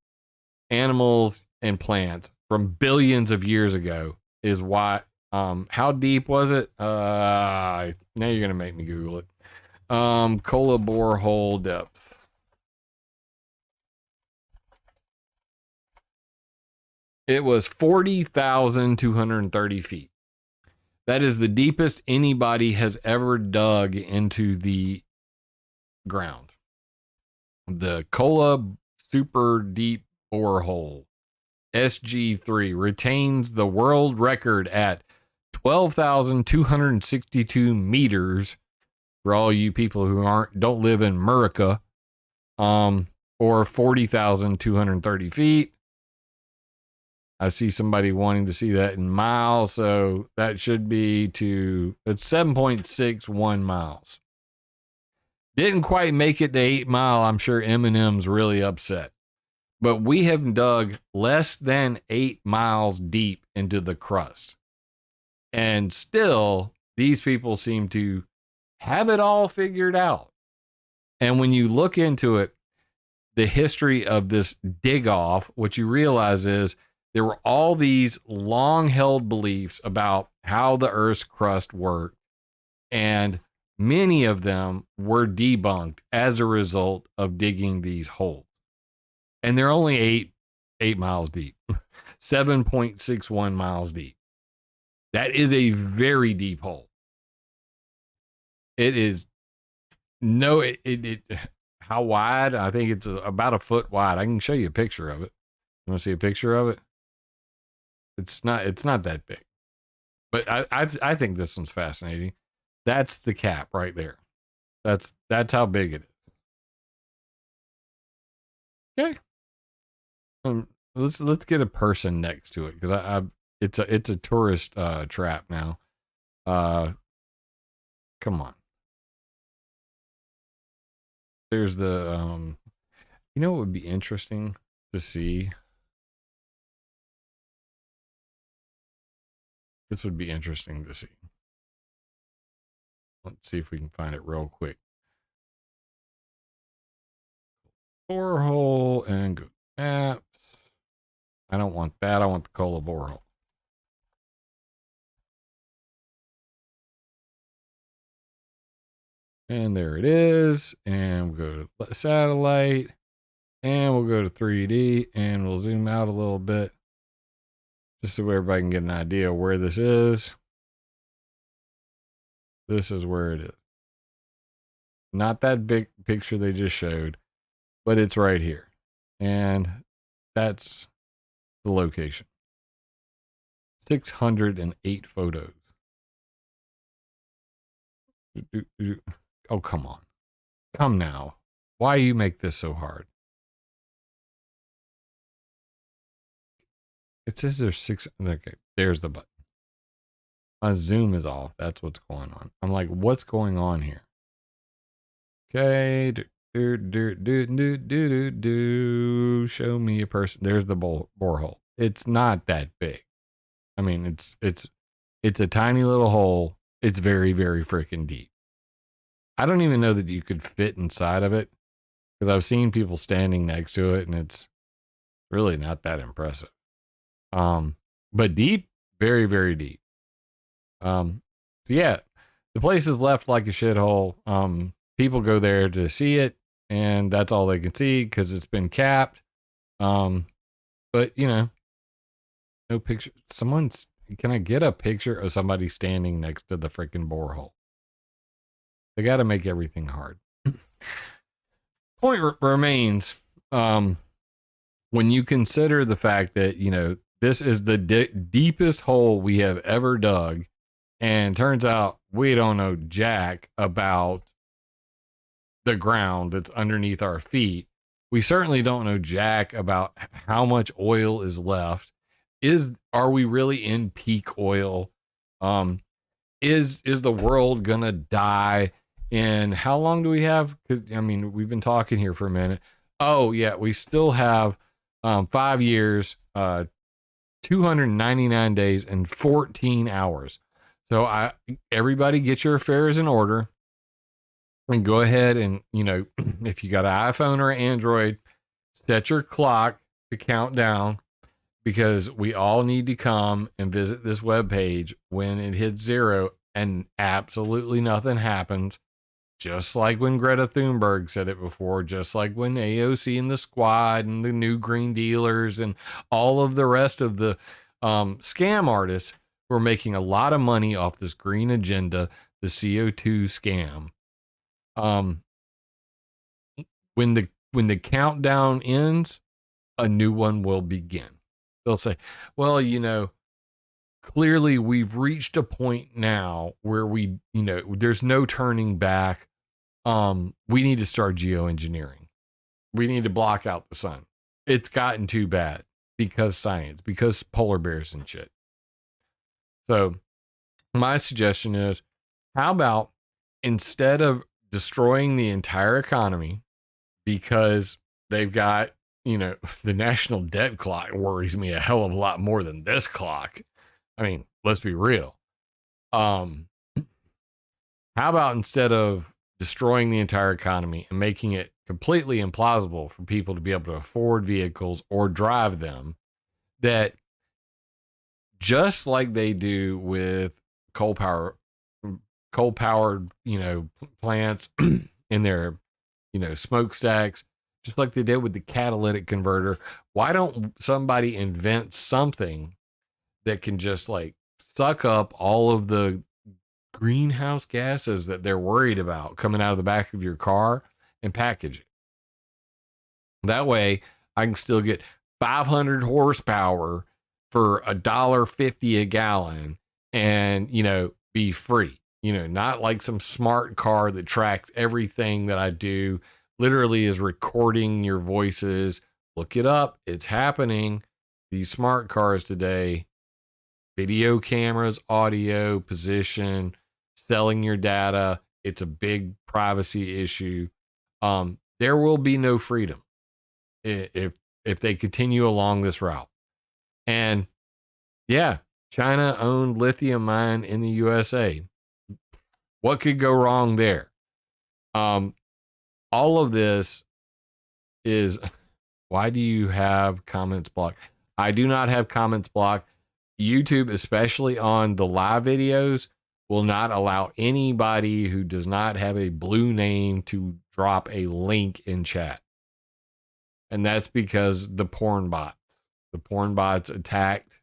animals and plants from billions of years ago is why. How deep was it? Now you're going to make me Google it. Kola borehole depth. It was 40,230 feet. That is the deepest anybody has ever dug into the ground. The Kola Super Deep Borehole, SG3, retains the world record at 12,262 meters for all you people who don't live in America, or 40,230 feet. I see somebody wanting to see that in miles, so that should be it's 7.61 miles. Didn't quite make it to 8 Mile. I'm sure Eminem's really upset. But we have dug less than 8 miles deep into the crust. And still, these people seem to have it all figured out. And when you look into it, the history of this dig off, what you realize is there were all these long-held beliefs about how the Earth's crust worked, and many of them were debunked as a result of digging these holes. And they're only 8 miles deep, 7.61 miles deep. That is a very deep hole. It is how wide? I think it's about a foot wide. I can show you a picture of it. You want to see a picture of it? It's not that big, but I think this one's fascinating. That's the cap right there. That's how big it is. Okay. Let's get a person next to it, because it's a tourist trap now. Come on. There's the what would be interesting to see. This would be interesting to see. Let's see if we can find it real quick. Borehole and go apps. I don't want that. I want the Kola borehole. And there it is. And we'll go to satellite. And we'll go to 3D. And we'll zoom out a little bit, just so everybody can get an idea of where this is. This is where it is. Not that big picture they just showed, but it's right here. And that's the location. 608 photos. Oh, come on. Come now. Why you make this so hard? It says there's 6. Okay, there's the button. My zoom is off. That's what's going on. I'm like, what's going on here? Okay. Show me a person. There's the borehole. It's not that big. I mean, it's a tiny little hole. It's very, very freaking deep. I don't even know that you could fit inside of it, because I've seen people standing next to it, and it's really not that impressive. But deep, very, very deep. So yeah, the place is left like a shithole. People go there to see it, and that's all they can see because it's been capped. But you know, no picture. Can I get a picture of somebody standing next to the freaking borehole? They got to make everything hard. Point remains, when you consider the fact that, you know, this is the deepest hole we have ever dug, and turns out we don't know jack about the ground that's underneath our feet. We certainly don't know jack about how much oil is left. Are we really in peak oil? Is the world gonna die? And how long do we have? Because I mean, we've been talking here for a minute. Oh yeah, we still have 5 years, 299 days, and 14 hours. So everybody get your affairs in order, and go ahead and, you know, if you got an iPhone or an Android, set your clock to count down, because we all need to come and visit this webpage when it hits 0 and absolutely nothing happens. Just like when Greta Thunberg said it before, just like when AOC and the Squad and the New Green Dealers and all of the rest of the scam artists who are making a lot of money off this green agenda, the CO2 scam. When the countdown ends, a new one will begin. They'll say, well, you know, clearly we've reached a point now where there's no turning back. We need to start geoengineering. We need to block out the sun. It's gotten too bad because science, because polar bears and shit. So my suggestion is, how about, instead of destroying the entire economy because they've got, you know, the national debt clock worries me a hell of a lot more than this clock. I mean, let's be real. How about, instead of destroying the entire economy and making it completely implausible for people to be able to afford vehicles or drive them, that just like they do with coal powered, you know, plants in their, you know, smokestacks, just like they did with the catalytic converter, why don't somebody invent something that can just like suck up all of the greenhouse gases that they're worried about coming out of the back of your car and package it? That way I can still get 500 horsepower for $1.50 a gallon and, you know, be free. You know, not like some smart car that tracks everything that I do, literally is recording your voices. Look it up. It's happening. These smart cars today, video cameras, audio, position, selling your data. It's a big privacy issue. There will be no freedom if they continue along this route. And yeah, China owned lithium mine in the USA. What could go wrong there? All of this is, why do you have comments blocked? I do not have comments blocked. YouTube, especially on the live videos, will not allow anybody who does not have a blue name to drop a link in chat. And that's because the porn bots attacked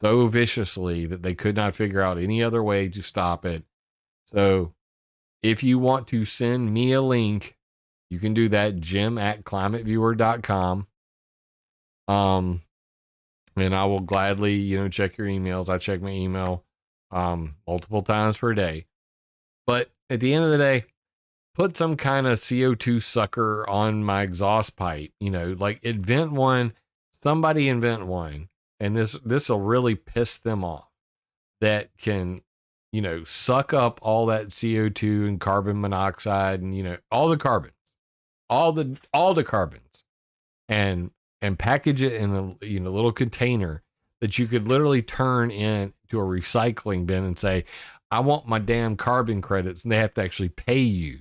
so viciously that they could not figure out any other way to stop it. So if you want to send me a link, you can do that, jim@climateviewer.com. And I will gladly, you know, check your emails. I check my email multiple times per day. But at the end of the day, put some kind of CO2 sucker on my exhaust pipe, you know, like invent one, somebody invent one and this will really piss them off, that can, suck up all that CO2 and carbon monoxide and, all the carbons, all the carbons, and package it in a little container that you could literally turn into a recycling bin and say, I want my damn carbon credits, and they have to actually pay you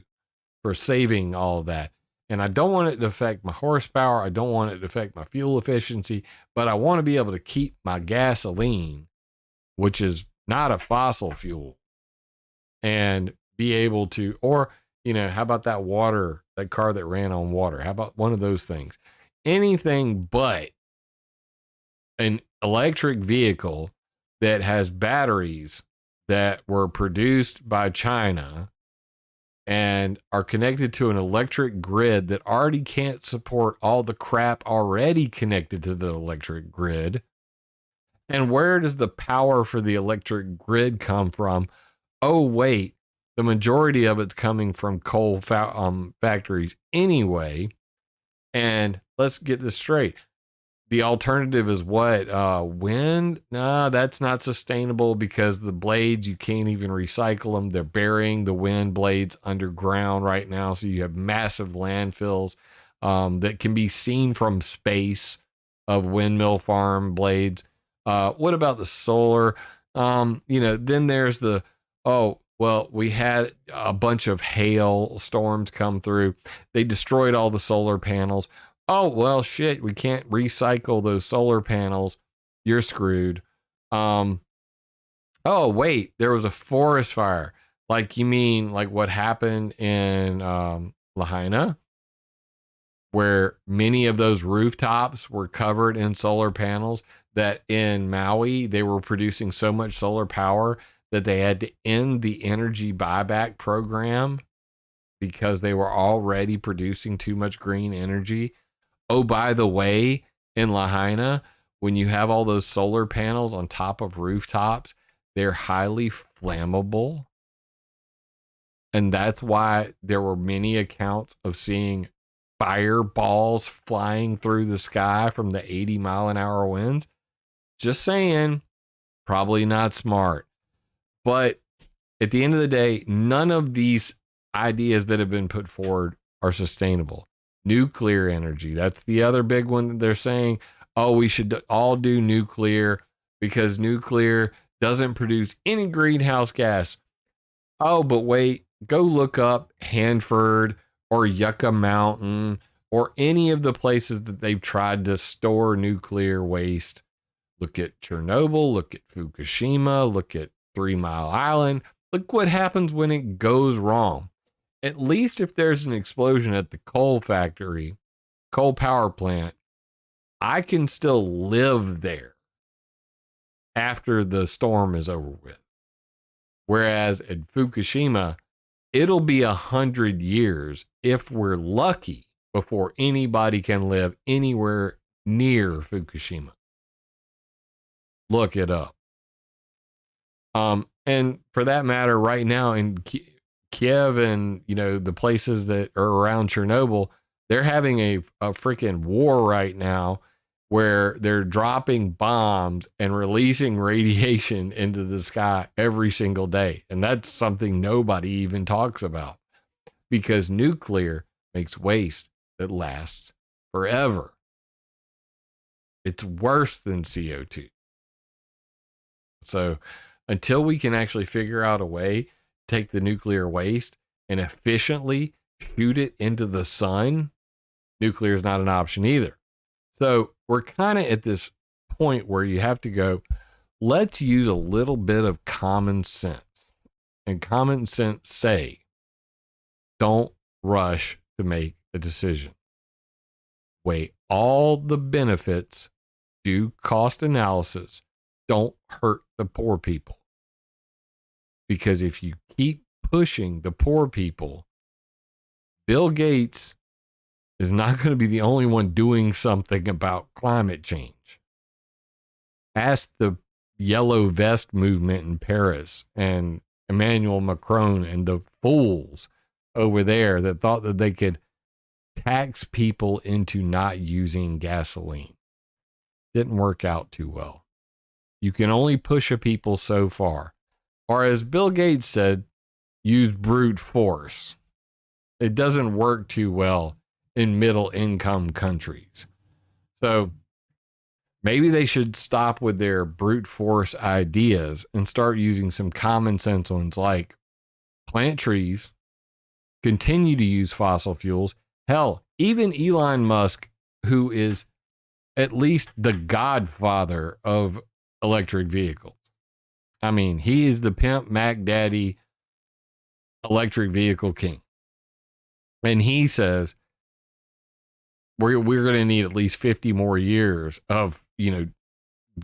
for saving all of that. And I don't want it to affect my horsepower. I don't want it to affect my fuel efficiency, but I want to be able to keep my gasoline, which is not a fossil fuel, and be able to, or, how about that car that ran on water? How about one of those things? Anything but an electric vehicle that has batteries that were produced by China and are connected to an electric grid that already can't support all the crap already connected to the electric grid. And where does the power for the electric grid come from? Oh, wait, the majority of it's coming from coal factories anyway. And let's get this straight. The alternative is what? Wind? No, that's not sustainable because the blades, you can't even recycle them. They're burying the wind blades underground right now. So you have massive landfills that can be seen from space of windmill farm blades. What about the solar? Then there's we had a bunch of hail storms come through. They destroyed all the solar panels. Oh, well, shit, we can't recycle those solar panels. You're screwed. Oh, wait, there was a forest fire. Like, you mean like what happened in Lahaina, where many of those rooftops were covered in solar panels, that in Maui, they were producing so much solar power that they had to end the energy buyback program because they were already producing too much green energy. Oh, by the way, in Lahaina, when you have all those solar panels on top of rooftops, they're highly flammable. And that's why there were many accounts of seeing fireballs flying through the sky from the 80-mile-an-hour winds. Just saying, probably not smart. But at the end of the day, none of these ideas that have been put forward are sustainable. Nuclear energy, that's the other big one that they're saying. Oh, we should all do nuclear because nuclear doesn't produce any greenhouse gas. Oh, but wait, go look up Hanford or Yucca Mountain or any of the places that they've tried to store nuclear waste. Look at Chernobyl, look at Fukushima, look at 3 Mile Island. Look what happens when it goes wrong. At least if there's an explosion at the coal factory, coal power plant, I can still live there after the storm is over with. Whereas at Fukushima, it'll be 100 years, if we're lucky, before anybody can live anywhere near Fukushima. Look it up. And for that matter, right now in Kiev and, the places that are around Chernobyl, they're having a freaking war right now where they're dropping bombs and releasing radiation into the sky every single day. And that's something nobody even talks about because nuclear makes waste that lasts forever. It's worse than CO2. So until we can actually figure out a way to take the nuclear waste and efficiently shoot it into the sun, nuclear is not an option either. So we're kind of at this point where you have to go, let's use a little bit of common sense. And common sense say, don't rush to make a decision. Weigh all the benefits, do cost analysis, don't hurt the poor people. Because if you keep pushing the poor people, Bill Gates is not going to be the only one doing something about climate change. Ask the yellow vest movement in Paris and Emmanuel Macron and the fools over there that thought that they could tax people into not using gasoline. didn't work out too well. You can only push a people so far. Or as Bill Gates said, use brute force. It doesn't work too well in middle income countries. So maybe they should stop with their brute force ideas and start using some common sense ones like plant trees, continue to use fossil fuels. Hell, even Elon Musk, who is at least the godfather of electric vehicles. I mean, he is the pimp Mac Daddy electric vehicle king. And he says we're going to need at least 50 more years of,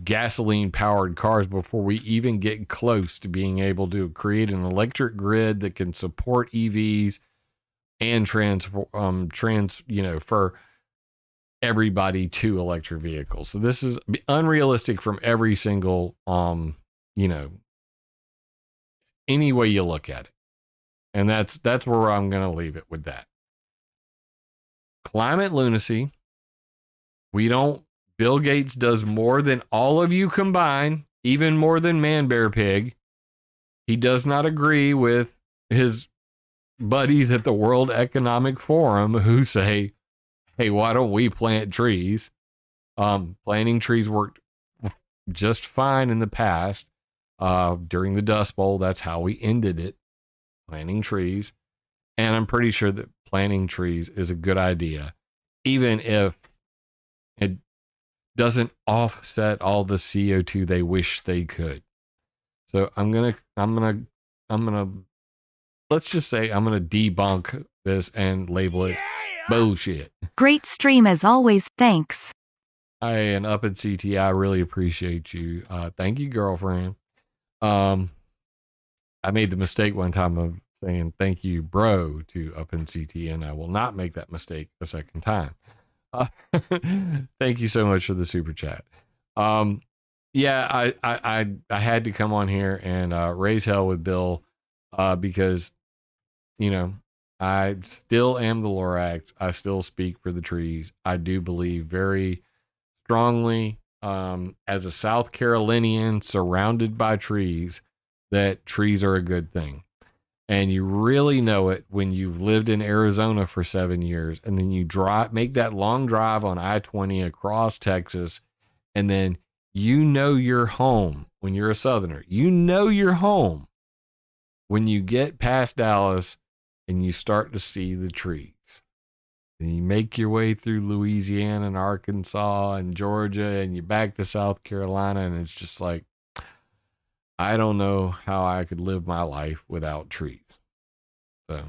gasoline powered cars before we even get close to being able to create an electric grid that can support EVs and for everybody to electric vehicles. So this is unrealistic from every single, any way you look at it. And that's where I'm going to leave it with that. Climate lunacy. Bill Gates does more than all of you combined, even more than Man Bear Pig. He does not agree with his buddies at the World Economic Forum who say, hey, why don't we plant trees? Planting trees worked just fine in the past. During the Dust Bowl, that's how we ended it. Planting trees. And I'm pretty sure that planting trees is a good idea, even if it doesn't offset all the CO2 they wish they could. So I'm gonna let's just say I'm gonna debunk this and label it bullshit. Great stream as always, thanks. Hey, and Up in CT, I really appreciate you. Thank you, girlfriend. I made the mistake one time of saying thank you, bro, to Up in CT, and I will not make that mistake a second time. Thank you so much for the super chat. Yeah, I had to come on here and raise hell with Bill because, I still am the Lorax. I still speak for the trees. I do believe very strongly, as a South Carolinian surrounded by trees, that trees are a good thing. And you really know it when you've lived in Arizona for 7 years and then you make that long drive on I-20 across Texas. And then you're home when you're a Southerner. You're home when you get past Dallas and you start to see the trees. And you make your way through Louisiana and Arkansas and Georgia and you back to South Carolina. And it's just like, I don't know how I could live my life without trees. So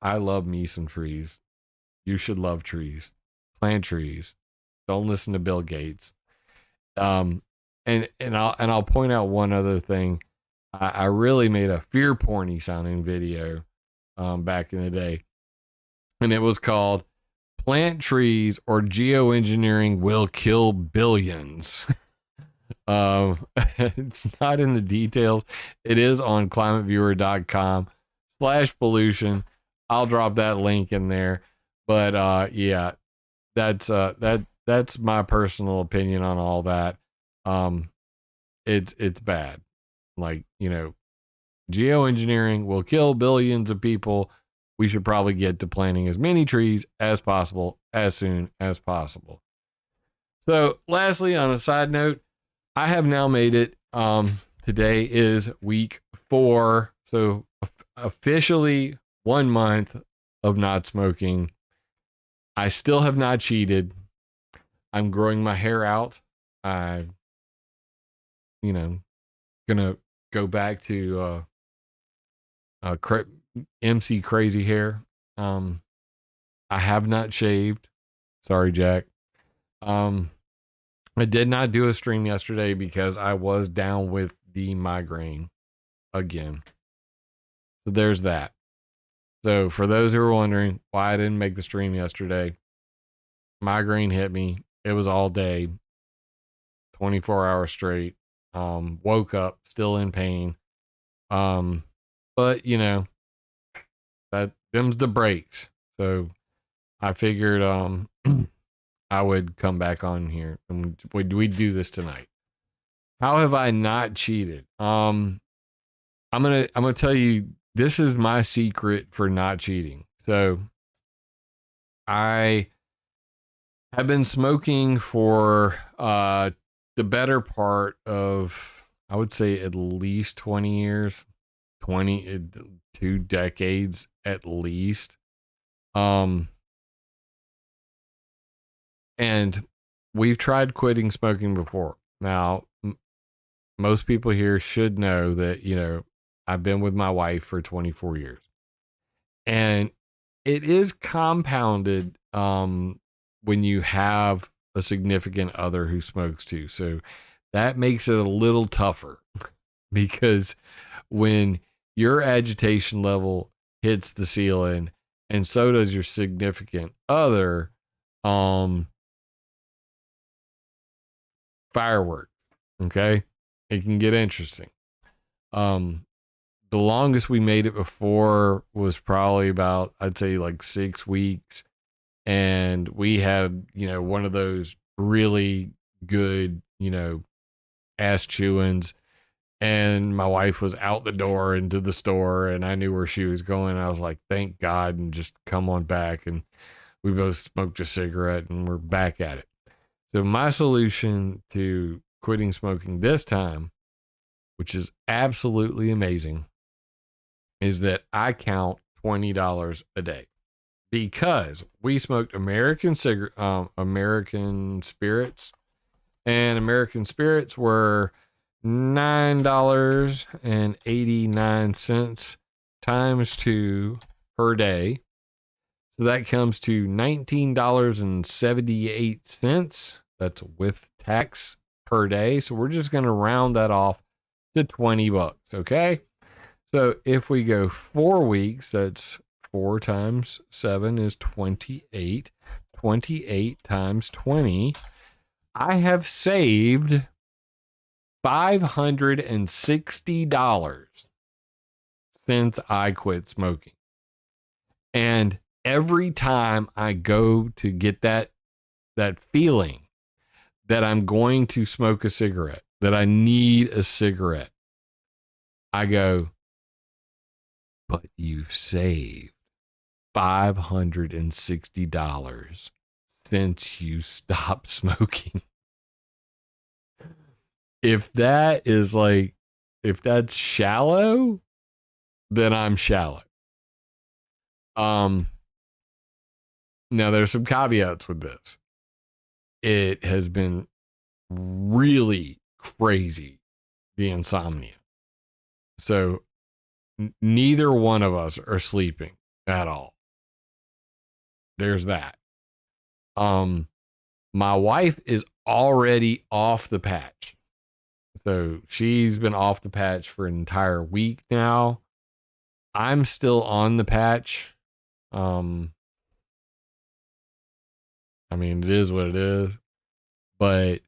I love me some trees. You should love trees. Plant trees. Don't listen to Bill Gates. And I'll point out one other thing. I really made a fear porny sounding video back in the day. And it was called Plant Trees or Geoengineering Will Kill Billions. It's not in the details. It is on climateviewer.com/pollution. I'll drop that link in there. But yeah, that's my personal opinion on all that. It's bad. Like, geoengineering will kill billions of people. We should probably get to planting as many trees as possible as soon as possible. So lastly, on a side note, I have now made it. Today is week 4. So officially 1 month of not smoking. I still have not cheated. I'm growing my hair out. I'm, gonna go back to MC Crazy Hair. I have not shaved. Sorry, Jack. I did not do a stream yesterday because I was down with the migraine again. So there's that. So for those who are wondering why I didn't make the stream yesterday, migraine hit me. It was all day, 24 hours straight. Woke up still in pain. But that them's the breaks. So I figured I would come back on here and we'd do this tonight. How have I not cheated? I'm gonna tell you, this is my secret for not cheating. So I have been smoking for the better part of, I would say, at least 20 years, 2 decades at least. And we've tried quitting smoking before. Now, most people here should know that, I've been with my wife for 24 years. And it is compounded when you have a significant other who smokes too. So that makes it a little tougher because when your agitation level hits the ceiling and so does your significant other, fireworks, okay? It can get interesting. The longest we made it before was probably about, I'd say, like 6 weeks. And we had, one of those really good, ass chewings. And my wife was out the door into the store and I knew where she was going. I was like, thank God, and just come on back. And we both smoked a cigarette and we're back at it. So my solution to quitting smoking this time, which is absolutely amazing, is that I count $20 a day, because we smoked American spirits, and American spirits were $9.89 times 2 per day. So that comes to $19.78. That's with tax per day. So we're just going to round that off to $20. Okay. So if we go 4 weeks, that's 4 times 7 is 28. 28 times 20. I have saved $560 since I quit smoking. And every time I go to get that feeling that I'm going to smoke a cigarette, that I need a cigarette, I go, but you've saved $560 since you stopped smoking. If that's shallow, then I'm shallow. Now there's some caveats with this. It has been really crazy, the insomnia. So neither one of us are sleeping at all. There's that. My wife is already off the patch. So she's been off the patch for an entire week now. I'm still on the patch. I mean, it is what it is. But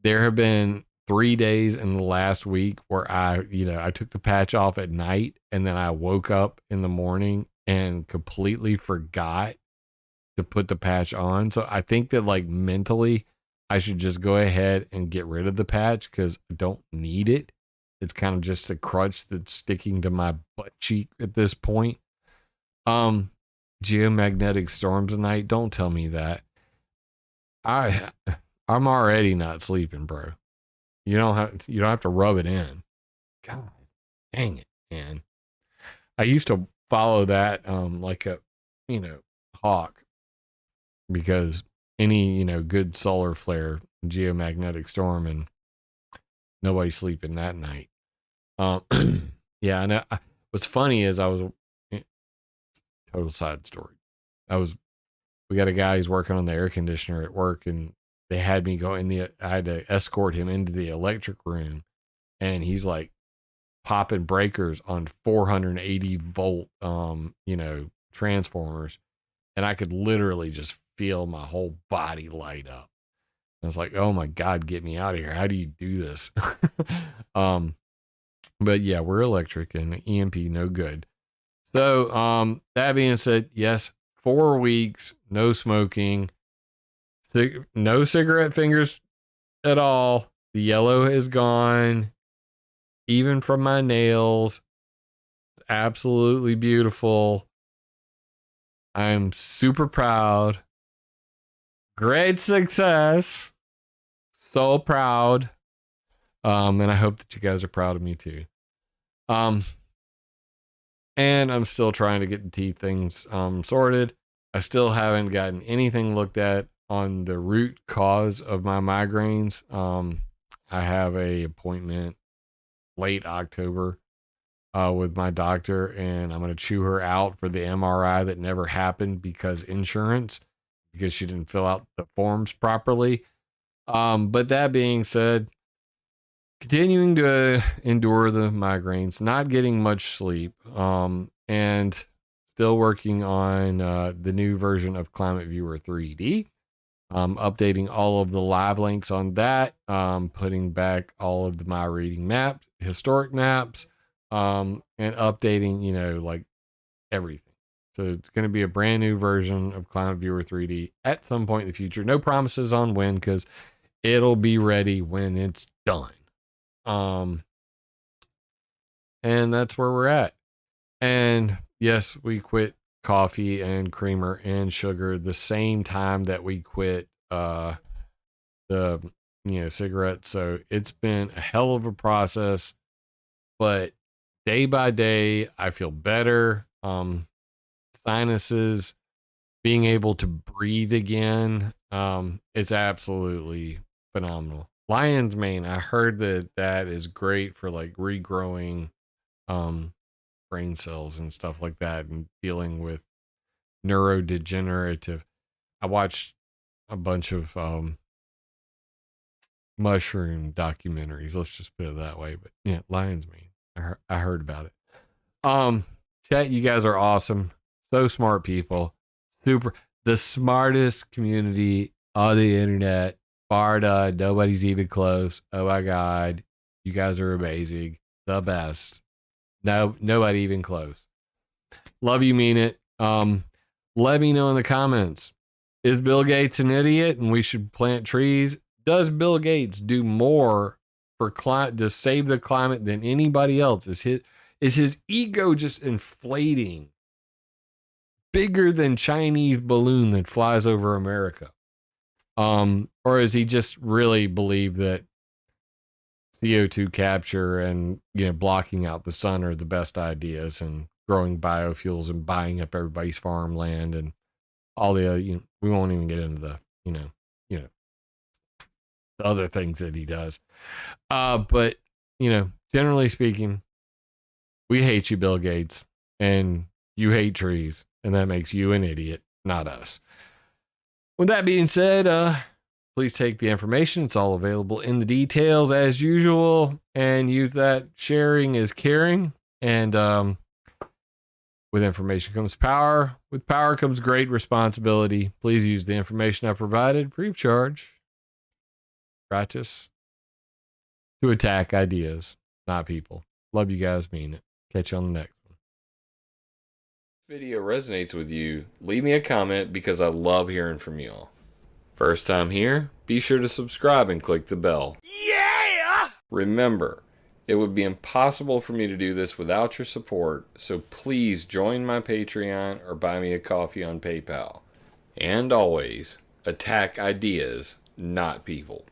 there have been 3 days in the last week where I took the patch off at night and then I woke up in the morning and completely forgot to put the patch on. So I think that, like, mentally I should just go ahead and get rid of the patch because I don't need it. It's kind of just a crutch that's sticking to my butt cheek at this point. Geomagnetic storms tonight. Don't tell me that. I'm already not sleeping, bro. You don't have to rub it in. God dang it, man. I used to follow that like a hawk, because any good solar flare, geomagnetic storm, and nobody's sleeping that night. Yeah, and what's funny is total side story. We got a guy who's working on the air conditioner at work, and they had me go I had to escort him into the electric room, and he's like popping breakers on 480 volt, transformers. And I could literally just feel my whole body light up. I was like, oh my God, get me out of here. How do you do this? But yeah, we're electric and EMP, no good. So, that being said, yes, 4 weeks, no smoking. No cigarette fingers at all. The yellow is gone, even from my nails. Absolutely beautiful. I'm super proud. Great success. So proud. And I hope that you guys are proud of me too. And I'm still trying to get the teeth things sorted. I still haven't gotten anything looked at on the root cause of my migraines. I have a appointment late October with my doctor, and I'm going to chew her out for the MRI that never happened because she didn't fill out the forms properly. But that being said, continuing to endure the migraines, not getting much sleep, and still working on the new version of ClimateViewer 3D. Updating all of the live links on that, putting back all of the my reading maps, historic maps, and updating, like everything. So it's going to be a brand new version of ClimateViewer 3D at some point in the future. No promises on when, because it'll be ready when it's done. And that's where we're at. And yes, we quit coffee and creamer and sugar the same time that we quit the cigarettes. So it's been a hell of a process, but day by day I feel better. Sinuses, being able to breathe again, it's absolutely phenomenal. Lion's mane, I heard that is great for like regrowing brain cells and stuff like that, and dealing with neurodegenerative. I watched a bunch of mushroom documentaries, let's just put it that way. But yeah, lion's mane, I heard about it. Chat, you guys are awesome, so smart people, the smartest community on the internet, bar none. Nobody's even close. Oh my god, you guys are amazing, the best. No, nobody even close. Love you, mean it. Let me know in the comments, is Bill Gates an idiot and we should plant trees? Does Bill Gates do more to save the climate than anybody else? Is his ego just inflating bigger than Chinese balloon that flies over America? Or is he just really believe that CO2 capture and blocking out the sun are the best ideas, and growing biofuels and buying up everybody's farmland and all the we won't even get into the the other things that he does. But generally speaking, we hate you, Bill Gates, and you hate trees, and that makes you an idiot, not us. With that being said, please take the information. It's all available in the details as usual, and use that. Sharing is caring. And with information comes power. With power comes great responsibility. Please use the information I provided free of charge, gratis, to attack ideas, not people. Love you guys, mean it. Catch you on the next one. If this video resonates with you, leave me a comment because I love hearing from y'all. First time here, be sure to subscribe and click the bell. Yeah! Remember, it would be impossible for me to do this without your support, so please join my Patreon or buy me a coffee on PayPal. And always, attack ideas, not people.